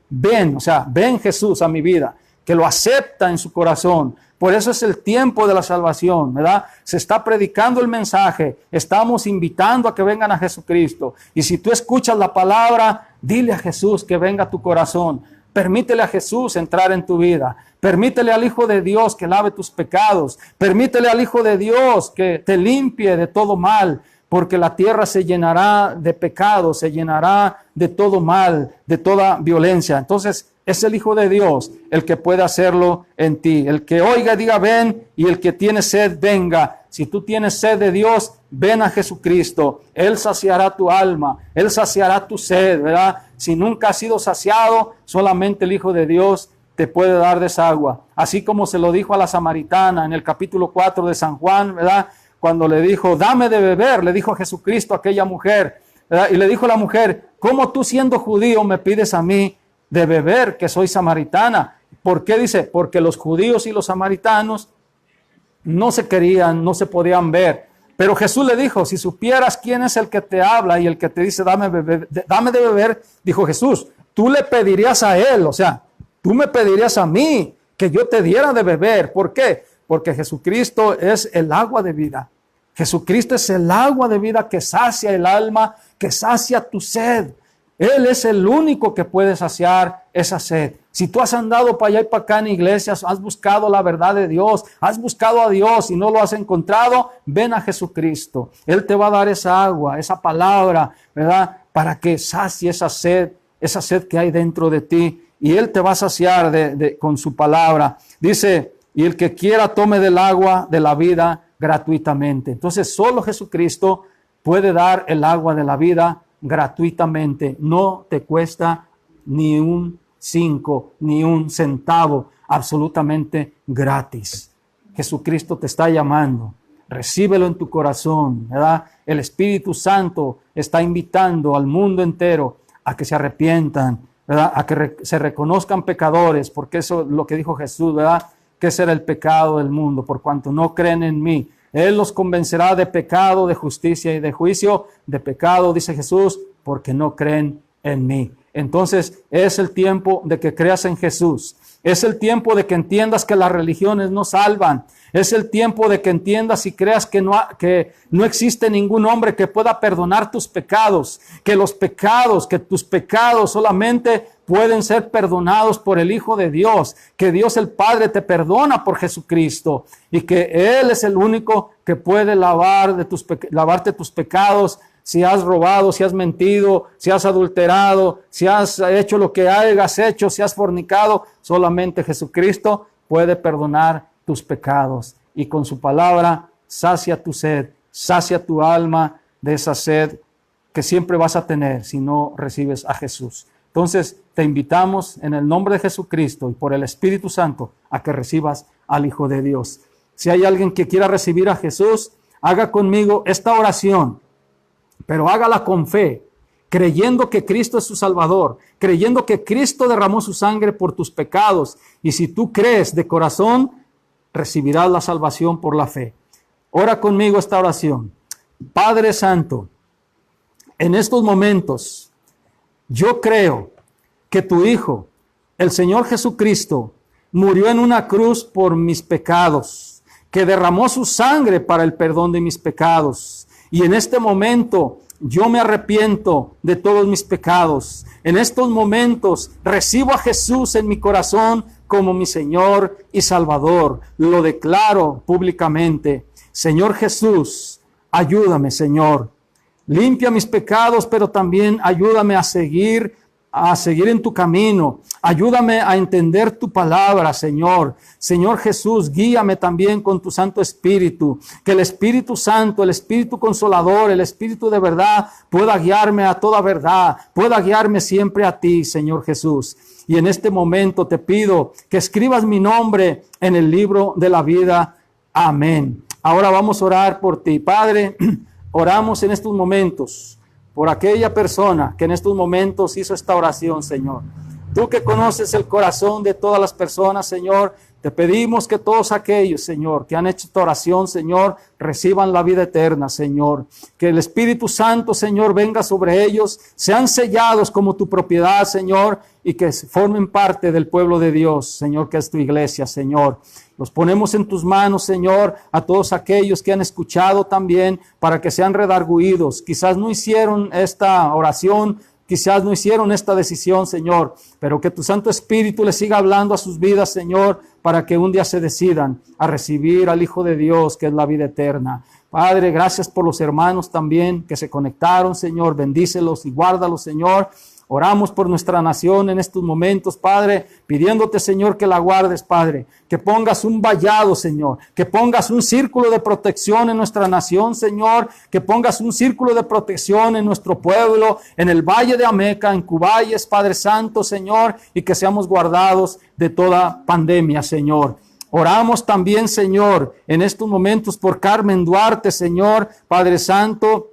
ven, o sea, ven Jesús a mi vida, que lo acepta en su corazón. Por eso es el tiempo de la salvación, ¿verdad? Se está predicando el mensaje, estamos invitando a que vengan a Jesucristo. Y si tú escuchas la palabra, dile a Jesús que venga a tu corazón. Permítele a Jesús entrar en tu vida. Permítele al Hijo de Dios que lave tus pecados. Permítele al Hijo de Dios que te limpie de todo mal, porque la tierra se llenará de pecado, se llenará de todo mal, de toda violencia. Entonces, es el Hijo de Dios el que puede hacerlo en ti. El que oiga, diga ven, y el que tiene sed, venga. Si tú tienes sed de Dios, ven a Jesucristo. Él saciará tu alma, Él saciará tu sed, ¿verdad? Si nunca has sido saciado, solamente el Hijo de Dios te puede dar de esa agua. Así como se lo dijo a la samaritana en el capítulo 4 de San Juan, ¿verdad? Cuando le dijo, dame de beber, le dijo a Jesucristo a aquella mujer, ¿verdad? Y le dijo a la mujer, ¿cómo tú siendo judío me pides a mí de beber, que soy samaritana? ¿Por qué? Dice, porque los judíos y los samaritanos no se querían, no se podían ver. Pero Jesús le dijo, si supieras quién es el que te habla y el que te dice, dame de beber, dijo Jesús, tú le pedirías a él, o sea, tú me pedirías a mí que yo te diera de beber. ¿Por qué? Porque Jesucristo es el agua de vida. Jesucristo es el agua de vida que sacia el alma, que sacia tu sed. Él es el único que puede saciar esa sed. Si tú has andado para allá y para acá en iglesias, has buscado la verdad de Dios, has buscado a Dios y no lo has encontrado, ven a Jesucristo. Él te va a dar esa agua, esa palabra, ¿verdad? Para que sacie esa sed que hay dentro de ti. Y Él te va a saciar con su palabra. Dice, y el que quiera tome del agua de la vida gratuitamente. Entonces, solo Jesucristo puede dar el agua de la vida gratuitamente. No te cuesta ni un 5, ni un centavo, absolutamente gratis. Jesucristo te está llamando. Recíbelo en tu corazón, ¿verdad? El Espíritu Santo está invitando al mundo entero a que se arrepientan, ¿verdad? A que se reconozcan pecadores, porque eso es lo que dijo Jesús, ¿verdad? Que ese era el pecado del mundo, por cuanto no creen en mí. Él los convencerá de pecado, de justicia y de juicio. De pecado, dice Jesús, porque no creen en mí. Entonces, es el tiempo de que creas en Jesús. Es el tiempo de que entiendas que las religiones no salvan. Es el tiempo de que entiendas y creas que no existe ningún hombre que pueda perdonar tus pecados. Que tus pecados solamente pueden ser perdonados por el Hijo de Dios. Que Dios el Padre te perdona por Jesucristo. Y que Él es el único que puede lavarte tus pecados. Si has robado, si has mentido, si has adulterado, si has hecho lo que hayas hecho, si has fornicado, solamente Jesucristo puede perdonar tus pecados. Y con su palabra sacia tu sed, sacia tu alma de esa sed que siempre vas a tener si no recibes a Jesús. Entonces te invitamos en el nombre de Jesucristo y por el Espíritu Santo a que recibas al Hijo de Dios. Si hay alguien que quiera recibir a Jesús, haga conmigo esta oración. Pero hágala con fe, creyendo que Cristo es su Salvador, creyendo que Cristo derramó su sangre por tus pecados. Y si tú crees de corazón, recibirás la salvación por la fe. Ora conmigo esta oración. Padre Santo, en estos momentos, yo creo que tu Hijo, el Señor Jesucristo, murió en una cruz por mis pecados, que derramó su sangre para el perdón de mis pecados. Y en este momento yo me arrepiento de todos mis pecados. En estos momentos recibo a Jesús en mi corazón como mi Señor y Salvador. Lo declaro públicamente. Señor Jesús, ayúdame, Señor. Limpia mis pecados, pero también ayúdame a seguir en tu camino. Ayúdame a entender tu palabra, Señor. Señor Jesús, guíame también con tu Santo Espíritu. Que el Espíritu Santo, el Espíritu Consolador, el Espíritu de verdad pueda guiarme a toda verdad. Pueda guiarme siempre a ti, Señor Jesús. Y en este momento te pido que escribas mi nombre en el libro de la vida. Amén. Ahora vamos a orar por ti. Padre, oramos en estos momentos por aquella persona que en estos momentos hizo esta oración, Señor. Tú que conoces el corazón de todas las personas, Señor, Te pedimos que todos aquellos, Señor, que han hecho esta oración, Señor, reciban la vida eterna, Señor. Que el Espíritu Santo, Señor, venga sobre ellos, sean sellados como tu propiedad, Señor, y que formen parte del pueblo de Dios, Señor, que es tu iglesia, Señor. Los ponemos en tus manos, Señor, a todos aquellos que han escuchado también, para que sean redarguidos. Quizás no hicieron esta oración, quizás no hicieron esta decisión, Señor, pero que tu Santo Espíritu les siga hablando a sus vidas, Señor, para que un día se decidan a recibir al Hijo de Dios, que es la vida eterna. Padre, gracias por los hermanos también que se conectaron, Señor. Bendícelos y guárdalos, Señor. Oramos por nuestra nación en estos momentos, Padre, pidiéndote, Señor, que la guardes, Padre, que pongas un vallado, Señor, que pongas un círculo de protección en nuestra nación, Señor, que pongas un círculo de protección en nuestro pueblo, en el Valle de Ameca, en Cuballes, Padre Santo, Señor, y que seamos guardados de toda pandemia, Señor. Oramos también, Señor, en estos momentos por Carmen Duarte, Señor, Padre Santo,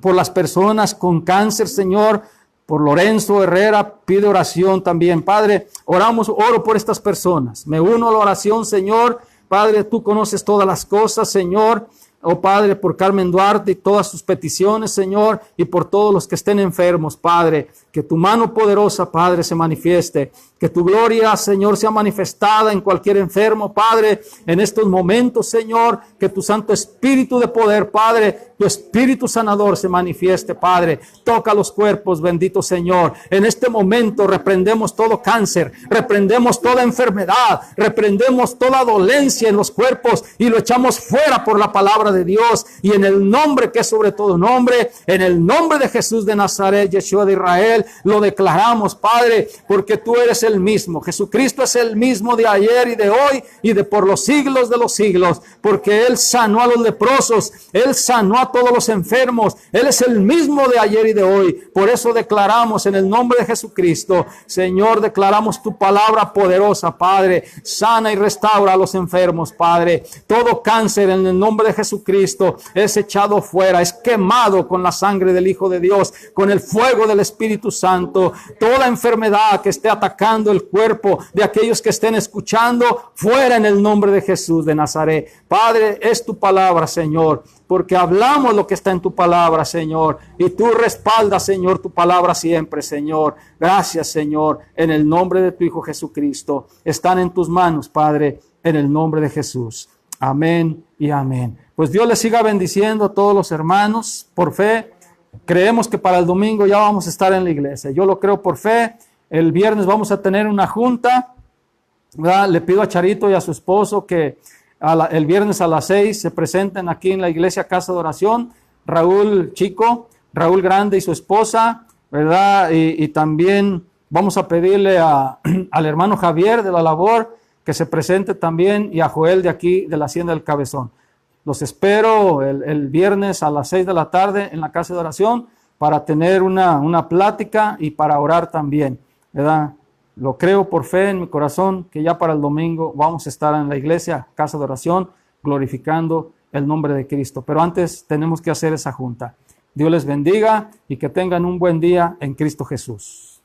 por las personas con cáncer, Señor, por Lorenzo Herrera, pide oración también. Padre, oro por estas personas. Me uno a la oración, Señor. Padre, tú conoces todas las cosas, Señor. Oh Padre, por Carmen Duarte y todas sus peticiones, Señor, y por todos los que estén enfermos, Padre. Que tu mano poderosa, Padre, se manifieste. Que tu gloria, Señor, sea manifestada en cualquier enfermo, Padre, en estos momentos, Señor. Que tu Santo Espíritu de poder, Padre, tu Espíritu sanador se manifieste, Padre. Toca los cuerpos, bendito Señor. En este momento reprendemos todo cáncer, reprendemos toda enfermedad, reprendemos toda dolencia en los cuerpos y lo echamos fuera por la palabra de Dios. Y en el nombre que es sobre todo nombre, en el nombre de Jesús de Nazaret, Yeshua de Israel, lo declaramos, Padre, porque tú eres el mismo. Jesucristo es el mismo de ayer y de hoy y de por los siglos de los siglos, porque Él sanó a los leprosos, Él sanó a todos los enfermos, Él es el mismo de ayer y de hoy. Por eso declaramos en el nombre de Jesucristo, Señor, declaramos tu palabra poderosa, Padre, sana y restaura a los enfermos, Padre. Todo cáncer en el nombre de Jesucristo es echado fuera, es quemado con la sangre del Hijo de Dios, con el fuego del Espíritu Santo. Toda enfermedad que esté atacando el cuerpo de aquellos que estén escuchando, fuera en el nombre de Jesús de Nazaret. Padre, es tu palabra, Señor, porque hablamos lo que está en tu palabra, Señor, y tú respaldas, Señor, tu palabra siempre, Señor. Gracias, Señor, en el nombre de tu Hijo Jesucristo. Están en tus manos, Padre, en el nombre de Jesús. Amén y amén. Pues Dios les siga bendiciendo a todos los hermanos por fe. Creemos que para el domingo ya vamos a estar en la iglesia. Yo lo creo por fe. El viernes vamos a tener una junta, ¿verdad? Le pido a Charito y a su esposo que el viernes a las 6 se presenten aquí en la iglesia Casa de Oración. Raúl Chico, Raúl Grande y su esposa, ¿verdad? Y también vamos a pedirle al hermano Javier de la labor que se presente también, y a Joel de aquí de la Hacienda del Cabezón. Los espero el viernes a las 6 de la tarde en la Casa de Oración para tener una plática y para orar también, ¿verdad? Lo creo por fe en mi corazón que ya para el domingo vamos a estar en la iglesia, Casa de Oración, glorificando el nombre de Cristo. Pero antes tenemos que hacer esa junta. Dios les bendiga y que tengan un buen día en Cristo Jesús.